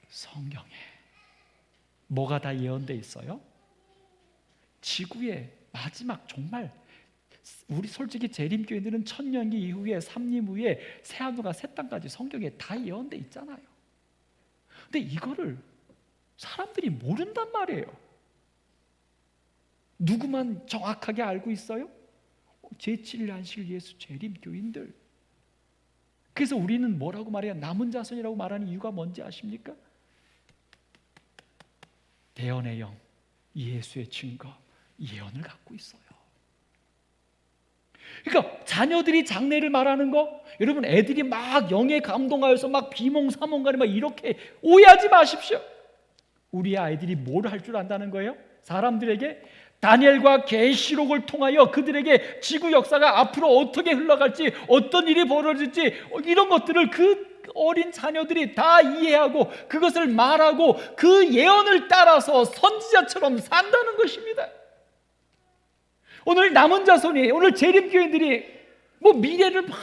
성경에 뭐가 다 예언돼 있어요? 지구의 마지막, 정말 우리 솔직히 재림교회들은 천년기 이후에, 삼림 후에 새하늘과 새 땅까지 성경에 다 예언돼 있잖아요. 근데 이거를 사람들이 모른단 말이에요. 누구만 정확하게 알고 있어요? 제7일 안식일 예수 재림교인들. 그래서 우리는 뭐라고 말해요? 남은 자손이라고 말하는 이유가 뭔지 아십니까? 대언의 영, 예수의 증거, 예언을 갖고 있어요. 그러니까 자녀들이 장래를 말하는 거, 여러분, 애들이 막 영에 감동하여서 막 비몽사몽간에 막 이렇게 오해하지 마십시오. 우리 아이들이 뭘 할 줄 안다는 거예요? 사람들에게 다니엘과 계시록을 통하여 그들에게 지구 역사가 앞으로 어떻게 흘러갈지, 어떤 일이 벌어질지, 이런 것들을 그 어린 자녀들이 다 이해하고 그것을 말하고 그 예언을 따라서 선지자처럼 산다는 것입니다. 오늘 남은 자손이, 오늘 재림교인들이 미래를 막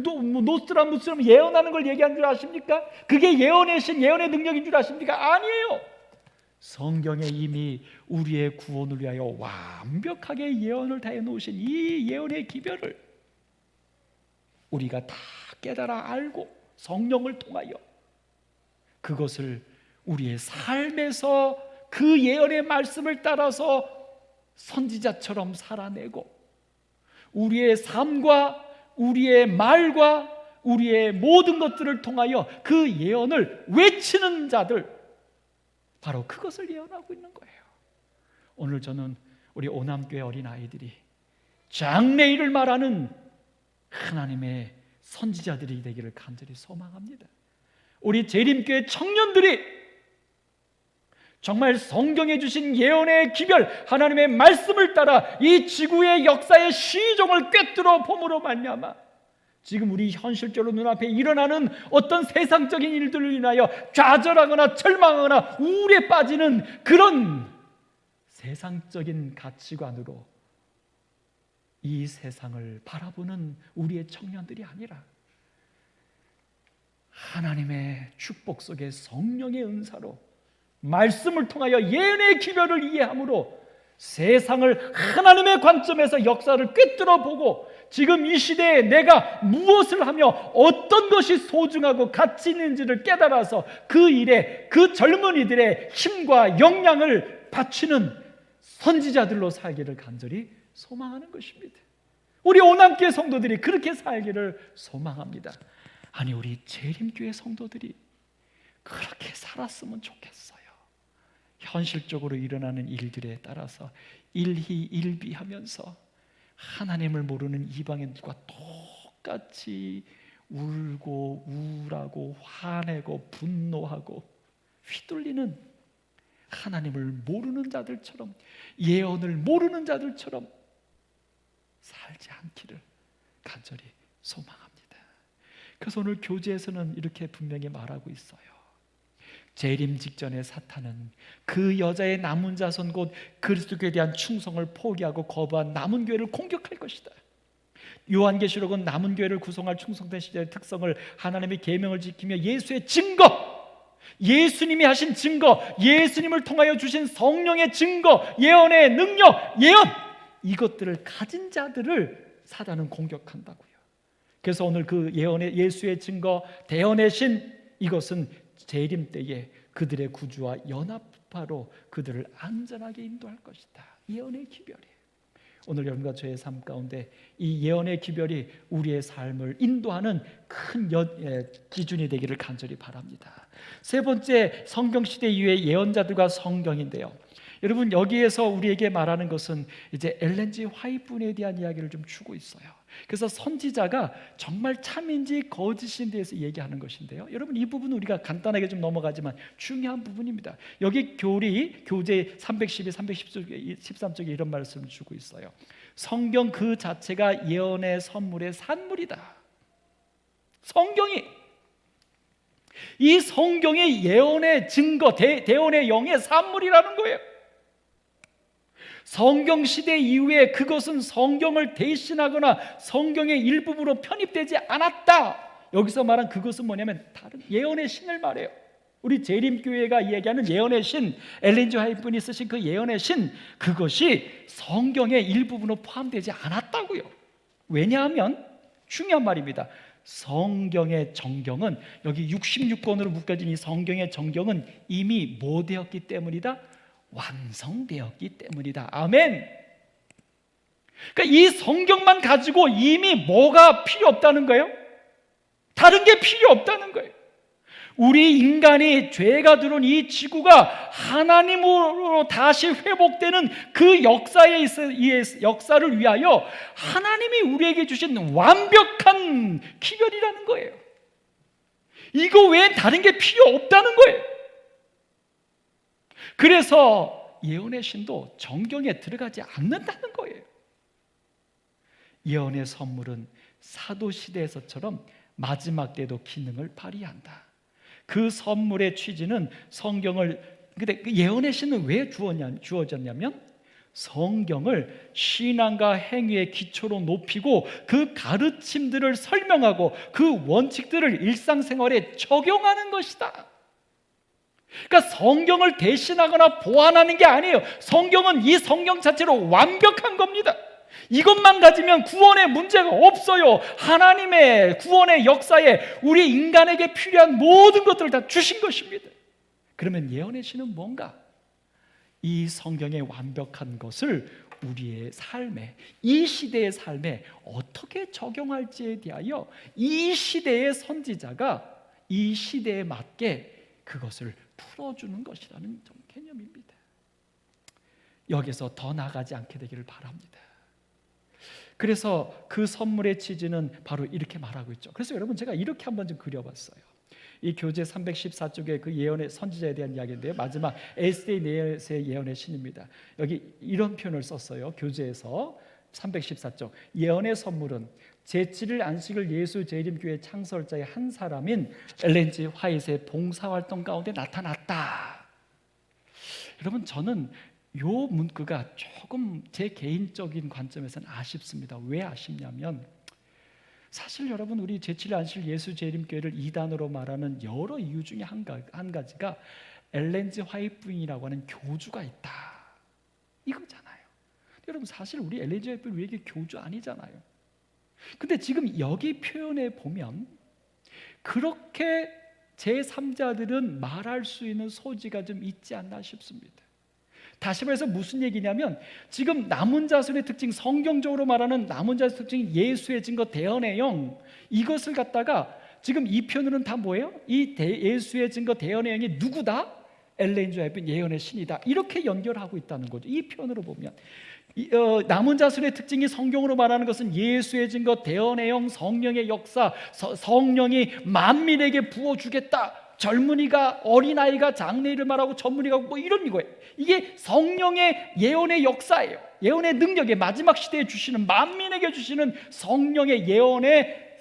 노스트라무스처럼 예언하는 걸 얘기한 줄 아십니까? 그게 예언의 신, 예언의 능력인 줄 아십니까? 아니에요. 성경에 이미 우리의 구원을 위하여 완벽하게 예언을 다 해놓으신 이 예언의 기별을 우리가 다 깨달아 알고 성령을 통하여 그것을 우리의 삶에서 그 예언의 말씀을 따라서 선지자처럼 살아내고, 우리의 삶과 우리의 말과 우리의 모든 것들을 통하여 그 예언을 외치는 자들, 바로 그것을 예언하고 있는 거예요. 오늘 저는 우리 오남교회 어린아이들이 장래일을 말하는 하나님의 선지자들이 되기를 간절히 소망합니다. 우리 재림교회 청년들이 정말 성경에 주신 예언의 기별, 하나님의 말씀을 따라 이 지구의 역사의 시종을 꿰뚫어 봄으로 말미암아 지금 우리 현실적으로 눈앞에 일어나는 어떤 세상적인 일들로 인하여 좌절하거나 절망하거나 우울에 빠지는 그런 세상적인 가치관으로 이 세상을 바라보는 우리의 청년들이 아니라 하나님의 축복 속에 성령의 은사로 말씀을 통하여 예언의 기별을 이해함으로 세상을 하나님의 관점에서 역사를 꿰뚫어 보고 지금 이 시대에 내가 무엇을 하며 어떤 것이 소중하고 가치 있는지를 깨달아서 그 일에 그 젊은이들의 힘과 역량을 바치는 선지자들로 살기를 간절히 소망하는 것입니다. 우리 오남교회 성도들이 그렇게 살기를 소망합니다. 아니, 우리 재림교회 성도들이 그렇게 살았으면 좋겠어요. 현실적으로 일어나는 일들에 따라서 일희일비하면서 하나님을 모르는 이방인들과 똑같이 울고 우울하고 화내고 분노하고 휘둘리는 하나님을 모르는 자들처럼, 예언을 모르는 자들처럼 살지 않기를 간절히 소망합니다. 그래서 오늘 교제에서는 이렇게 분명히 말하고 있어요. 재림 직전에 사탄은 그 여자의 남은 자손 곧 그리스도에 대한 충성을 포기하고 거부한 남은 교회를 공격할 것이다. 요한계시록은 남은 교회를 구성할 충성된 시대의 특성을, 하나님의 계명을 지키며 예수의 증거, 예수님이 하신 증거, 예수님을 통하여 주신 성령의 증거, 예언의 능력, 예언, 이것들을 가진 자들을 사단은 공격한다고요. 그래서 오늘 그 예언의 예수의 증거, 대언의 신, 이것은 재림 때에 그들의 구주와 연합파로 그들을 안전하게 인도할 것이다. 예언의 기별이에요. 오늘 여러분과 저의 삶 가운데 이 예언의 기별이 우리의 삶을 인도하는 큰 기준이 되기를 간절히 바랍니다. 세 번째, 성경시대 이후의 예언자들과 성경인데요, 여러분 여기에서 우리에게 말하는 것은 이제 엘렌 G 화이트에 대한 이야기를 좀 주고 있어요. 그래서 선지자가 정말 참인지 거짓인 대해서 얘기하는 것인데요, 여러분 이 부분은 우리가 간단하게 좀 넘어가지만 중요한 부분입니다. 여기 교재 312, 313쪽에 이런 말씀을 주고 있어요. 성경 그 자체가 예언의 선물의 산물이다. 성경이, 이 성경이 예언의 증거, 대언의 영의 산물이라는 거예요. 성경 시대 이후에 그것은 성경을 대신하거나 성경의 일부분으로 편입되지 않았다. 여기서 말한 그것은 뭐냐면 다른 예언의 신을 말해요. 우리 재림교회가 이야기하는 예언의 신, 엘렌 G 화이트분이 쓰신 그 예언의 신, 그것이 성경의 일부분으로 포함되지 않았다고요. 왜냐하면 중요한 말입니다. 성경의 정경은, 여기 66권으로 묶여진 이 성경의 정경은 이미 뭐 되었기 때문이다? 완성되었기 때문이다. 아멘. 그러니까 이 성경만 가지고 이미 뭐가 필요 없다는 거예요? 다른 게 필요 없다는 거예요. 우리 인간이 죄가 들어온 이 지구가 하나님으로 다시 회복되는 그 역사를 위하여 하나님이 우리에게 주신 완벽한 기별이라는 거예요. 이거 외엔 다른 게 필요 없다는 거예요. 그래서 예언의 신도 정경에 들어가지 않는다는 거예요. 예언의 선물은 사도시대에서처럼 마지막 때도 기능을 발휘한다. 그 선물의 취지는 근데 그 예언의 신은 왜 주어졌냐면 성경을 신앙과 행위의 기초로 높이고 그 가르침들을 설명하고 그 원칙들을 일상생활에 적용하는 것이다. 그러니까 성경을 대신하거나 보완하는 게 아니에요. 성경은 이 성경 자체로 완벽한 겁니다. 이것만 가지면 구원에 문제가 없어요. 하나님의 구원의 역사에 우리 인간에게 필요한 모든 것들을 다 주신 것입니다. 그러면 예언의 신은 뭔가? 이 성경의 완벽한 것을 우리의 삶에, 이 시대의 삶에 어떻게 적용할지에 대하여 이 시대의 선지자가 이 시대에 맞게 그것을 풀어주는 것이라는 개념입니다. 여기서 더 나아가지 않게 되기를 바랍니다. 그래서 그 선물의 취지는 바로 이렇게 말하고 있죠. 그래서 여러분 제가 이렇게 한번 좀 그려봤어요. 이 교재 314쪽의 그 예언의 선지자에 대한 이야기인데요, 마지막 에스더의 예언의 신입니다. 여기 이런 표현을 썼어요. 교재에서 314쪽, 예언의 선물은 제7일 안식을 예수 재림교회 창설자의 한 사람인 엘렌 G 화이트의 봉사활동 가운데 나타났다. 여러분 저는 이 문구가 조금 제 개인적인 관점에서는 아쉽습니다. 왜 아쉽냐면 사실 여러분 우리 제7일 안식일 예수 재림교회를 2단으로 말하는 여러 이유 중에 한 가지가 엘렌 G 화이트 부인이라고 하는 교주가 있다, 이거잖아요. 여러분 사실 우리 엘렌 G 화이트 부인 우리에게 교주 아니잖아요. 근데 지금 여기 표현에 보면 그렇게 제3자들은 말할 수 있는 소지가 좀 있지 않나 싶습니다. 다시 말해서 무슨 얘기냐면 지금 남은 자손의 특징, 성경적으로 말하는 남은 자손의 특징인 예수의 증거, 대언의 영, 이것을 갖다가 지금 이 표현으로는 다 뭐예요? 이 예수의 증거, 대언의 영이 누구다? 엘렌 G 화이트 예언의 신이다, 이렇게 연결하고 있다는 거죠. 이 표현으로 보면 남은 자손의 특징이 성경으로 말하는 것은 예수의 증거, 대언의 영, 성령의 역사, 성령이 만민에게 부어주겠다. 젊은이가, 어린아이가 장래일을 말하고 전문의가 뭐 이런 거예요. 이게 성령의 예언의 역사예요. 예언의 능력의 마지막 시대에 주시는, 만민에게 주시는 성령의 예언의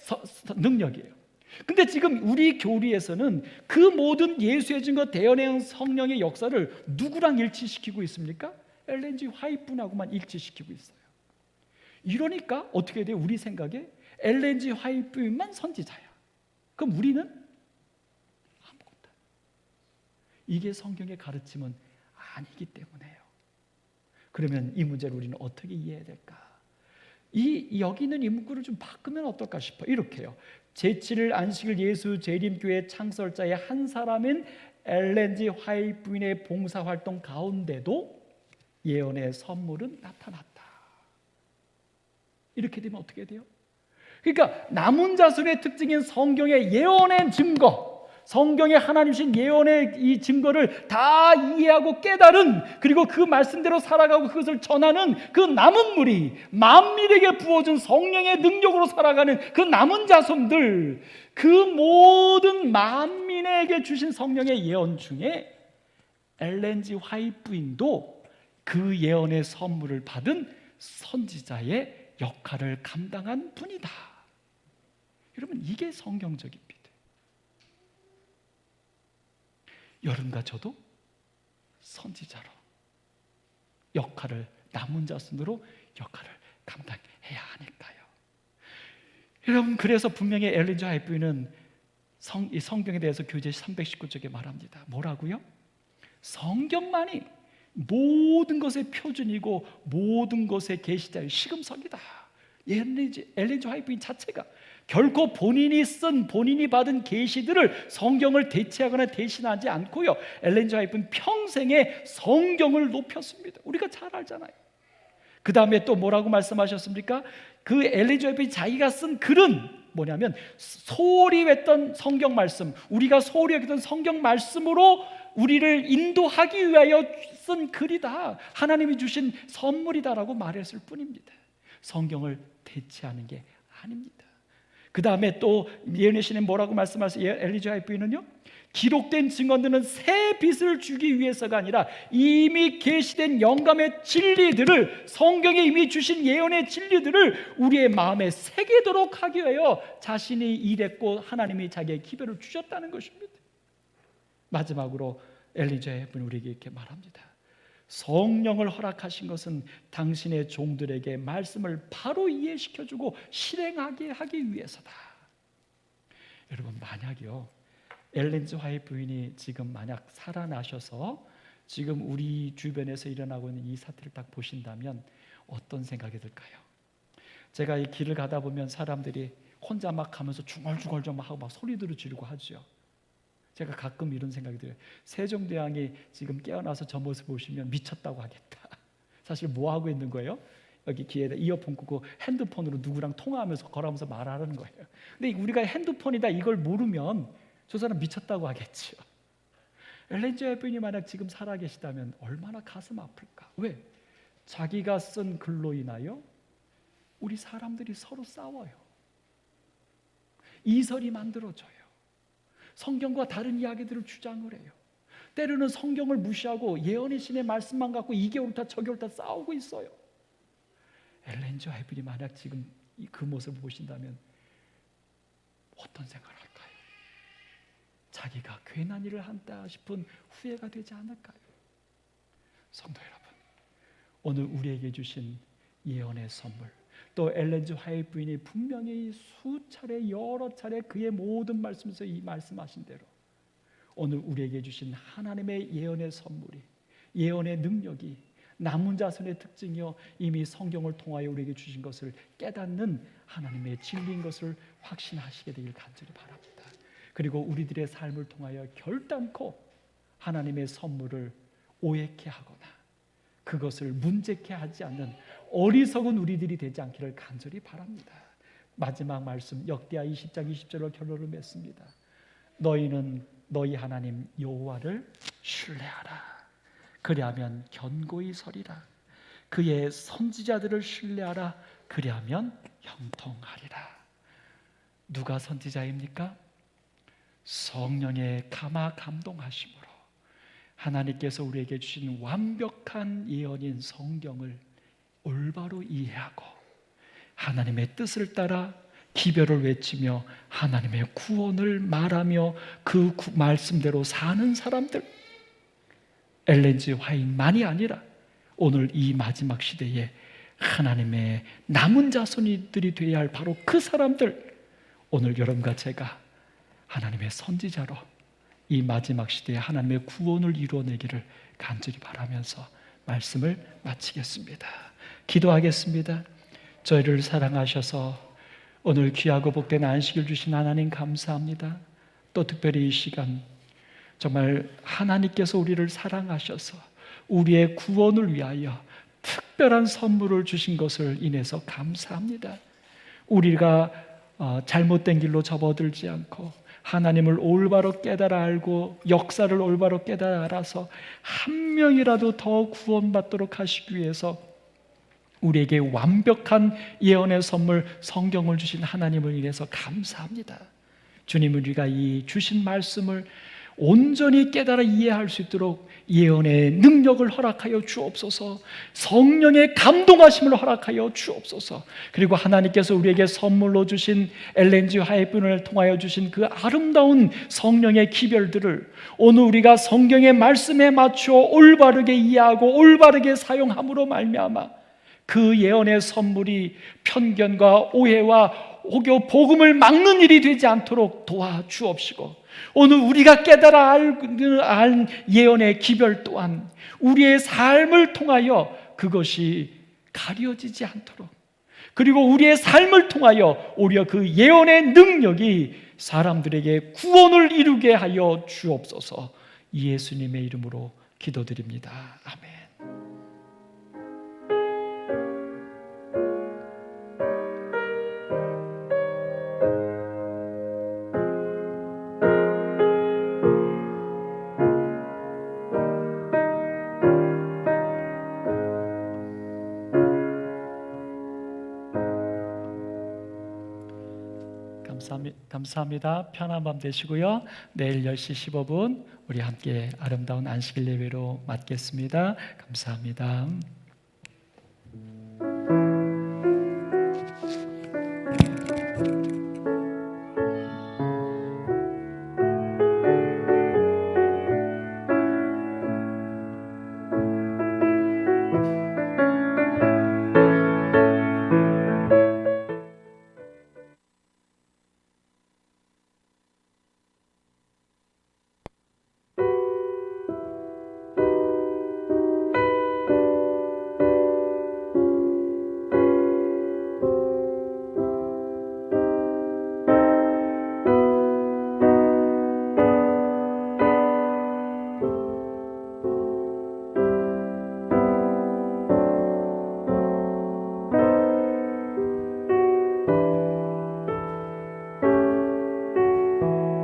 능력이에요. 근데 지금 우리 교리에서는 그 모든 예수의 증거, 대언의 성령의 역사를 누구랑 일치시키고 있습니까? 엘렌 G 화이트분하고만 일치시키고 있어요. 이러니까 어떻게 돼요? 우리 생각에 엘렌 G 화이트분만 선지자야. 그럼 우리는 아무것도. 이게 성경의 가르침은 아니기 때문에요. 그러면 이 문제를 우리는 어떻게 이해해야 될까? 여기 있는 이 문구를 좀 바꾸면 어떨까 싶어요. 이렇게요. 제7일 안식일 예수 재림교회 창설자의 한 사람인 엘렌 G 화이트 부인의 봉사활동 가운데도 예언의 선물은 나타났다. 이렇게 되면 어떻게 돼요? 그러니까 남은 자손의 특징인 성경의 예언의 증거, 성경의 하나님 주신 예언의 이 증거를 다 이해하고 깨달은, 그리고 그 말씀대로 살아가고 그것을 전하는 그 남은 무리, 만민에게 부어준 성령의 능력으로 살아가는 그 남은 자손들, 그 모든 만민에게 주신 성령의 예언 중에 엘렌 G 화이트 부인도 그 예언의 선물을 받은 선지자의 역할을 감당한 분이다. 여러분, 이게 성경적입니다. 여러분과 저도 선지자로 역할을, 남은 자손으로 역할을 감당해야 하니까요. 여러분, 그래서 분명히 엘렌 G 화이트 부인은 성경에 대해서 교재 319쪽에 말합니다. 뭐라고요? 성경만이 모든 것의 표준이고 모든 것의 계시자의 시금석이다. 엘렌 G 화이트 부인 자체가 결코 본인이 받은 계시들을 성경을 대체하거나 대신하지 않고요, 엘렌 G 화이트 부인 평생에 성경을 높였습니다. 우리가 잘 알잖아요. 그 다음에 또 뭐라고 말씀하셨습니까? 그 엘렌 G 화이트 부인이 자기가 쓴 글은 뭐냐면 소홀히 했던 성경 말씀, 우리가 소홀히 했던 성경 말씀으로 우리를 인도하기 위하여 쓴 글이다, 하나님이 주신 선물이다라고 말했을 뿐입니다. 성경을 대체하는 게 아닙니다. 그 다음에 또 예언의 신에 뭐라고 말씀하세요? 엘렌 G 화이트 부인은요, 기록된 증언들은 새 빛을 주기 위해서가 아니라 이미 계시된 영감의 진리들을, 성경에 이미 주신 예언의 진리들을 우리의 마음에 새기도록 하기 위하여 자신이 일했고 하나님이 자기의 기별을 주셨다는 것입니다. 마지막으로 엘렌 G 화이트 부인은 우리에게 이렇게 말합니다. 성령을 허락하신 것은 당신의 종들에게 말씀을 바로 이해시켜주고 실행하게 하기 위해서다. 여러분, 만약요 엘렌 G 화이트 부인이 지금 만약 살아나셔서 지금 우리 주변에서 일어나고 있는 이 사태를 딱 보신다면 어떤 생각이 들까요? 제가 이 길을 가다 보면 사람들이 혼자 막 가면서 중얼중얼 좀 하고 막 소리들을 지르고 하죠. 제가 가끔 이런 생각이 들어요. 세종대왕이 지금 깨어나서 저 모습 보시면 미쳤다고 하겠다. 사실 뭐 하고 있는 거예요? 여기 귀에다 이어폰 꽂고 핸드폰으로 누구랑 통화하면서 걸어가면서 말하는 거예요. 근데 우리가 핸드폰이다 이걸 모르면 저 사람 미쳤다고 하겠죠. 엘렌 G 화이트 부인이 만약 지금 살아계시다면 얼마나 가슴 아플까? 왜? 자기가 쓴 글로 인하여 우리 사람들이 서로 싸워요. 이설이 만들어져요. 성경과 다른 이야기들을 주장을 해요. 때로는 성경을 무시하고 예언의 신의 말씀만 갖고 이게 옳다 저게 옳다 싸우고 있어요. 엘렌 G 화이트 부인이 만약 지금 그 모습을 보신다면 어떤 생각을 할까요? 자기가 괜한 일을 한다 싶은 후회가 되지 않을까요? 성도 여러분, 오늘 우리에게 주신 예언의 선물, 또 엘렌 G 화이트 부인이 분명히 수차례 여러 차례 그의 모든 말씀에서 이 말씀하신 대로 오늘 우리에게 주신 하나님의 예언의 선물이, 예언의 능력이 남은 자손의 특징이요 이미 성경을 통하여 우리에게 주신 것을 깨닫는 하나님의 진리인 것을 확신하시게 되길 간절히 바랍니다. 그리고 우리들의 삶을 통하여 결단코 하나님의 선물을 오해케 하거나 그것을 문제케 하지 않는 어리석은 우리들이 되지 않기를 간절히 바랍니다. 마지막 말씀 역대하 20장 20절로 결론을 맺습니다. 너희는 너희 하나님 여호와를 신뢰하라. 그리하면 견고히 서리라. 그의 선지자들을 신뢰하라. 그리하면 형통하리라. 누가 선지자입니까? 성령의 감동하심으로 하나님께서 우리에게 주신 완벽한 예언인 성경을 올바로 이해하고 하나님의 뜻을 따라 기별을 외치며 하나님의 구원을 말하며 그 말씀대로 사는 사람들, 엘렌 G 화이트만이 아니라 오늘 이 마지막 시대에 하나님의 남은 자손들이 되어야 할 바로 그 사람들, 오늘 여러분과 제가 하나님의 선지자로 이 마지막 시대에 하나님의 구원을 이루어내기를 간절히 바라면서 말씀을 마치겠습니다. 기도하겠습니다. 저희를 사랑하셔서 오늘 귀하고 복된 안식을 주신 하나님 감사합니다. 또 특별히 이 시간 정말 하나님께서 우리를 사랑하셔서 우리의 구원을 위하여 특별한 선물을 주신 것을 인해서 감사합니다. 우리가 잘못된 길로 접어들지 않고 하나님을 올바로 깨달아 알고 역사를 올바로 깨달아 알아서 한 명이라도 더 구원받도록 하시기 위해서 우리에게 완벽한 예언의 선물 성경을 주신 하나님을 인해서 감사합니다. 주님, 우리가 이 주신 말씀을 온전히 깨달아 이해할 수 있도록 예언의 능력을 허락하여 주옵소서. 성령의 감동하심을 허락하여 주옵소서. 그리고 하나님께서 우리에게 선물로 주신 엘렌 G 화이트분을 통하여 주신 그 아름다운 성령의 기별들을 오늘 우리가 성경의 말씀에 맞춰 올바르게 이해하고 올바르게 사용함으로 말미암아 그 예언의 선물이 편견과 오해와 혹여 복음을 막는 일이 되지 않도록 도와주옵시고, 오늘 우리가 깨달아 알 예언의 기별 또한 우리의 삶을 통하여 그것이 가려지지 않도록, 그리고 우리의 삶을 통하여 오히려 그 예언의 능력이 사람들에게 구원을 이루게 하여 주옵소서. 예수님의 이름으로 기도드립니다. 아멘. 감사합니다. 편한 밤 되시고요. 내일 10시 15분 우리 함께 아름다운 안식일 예배로 맞겠습니다. 감사합니다.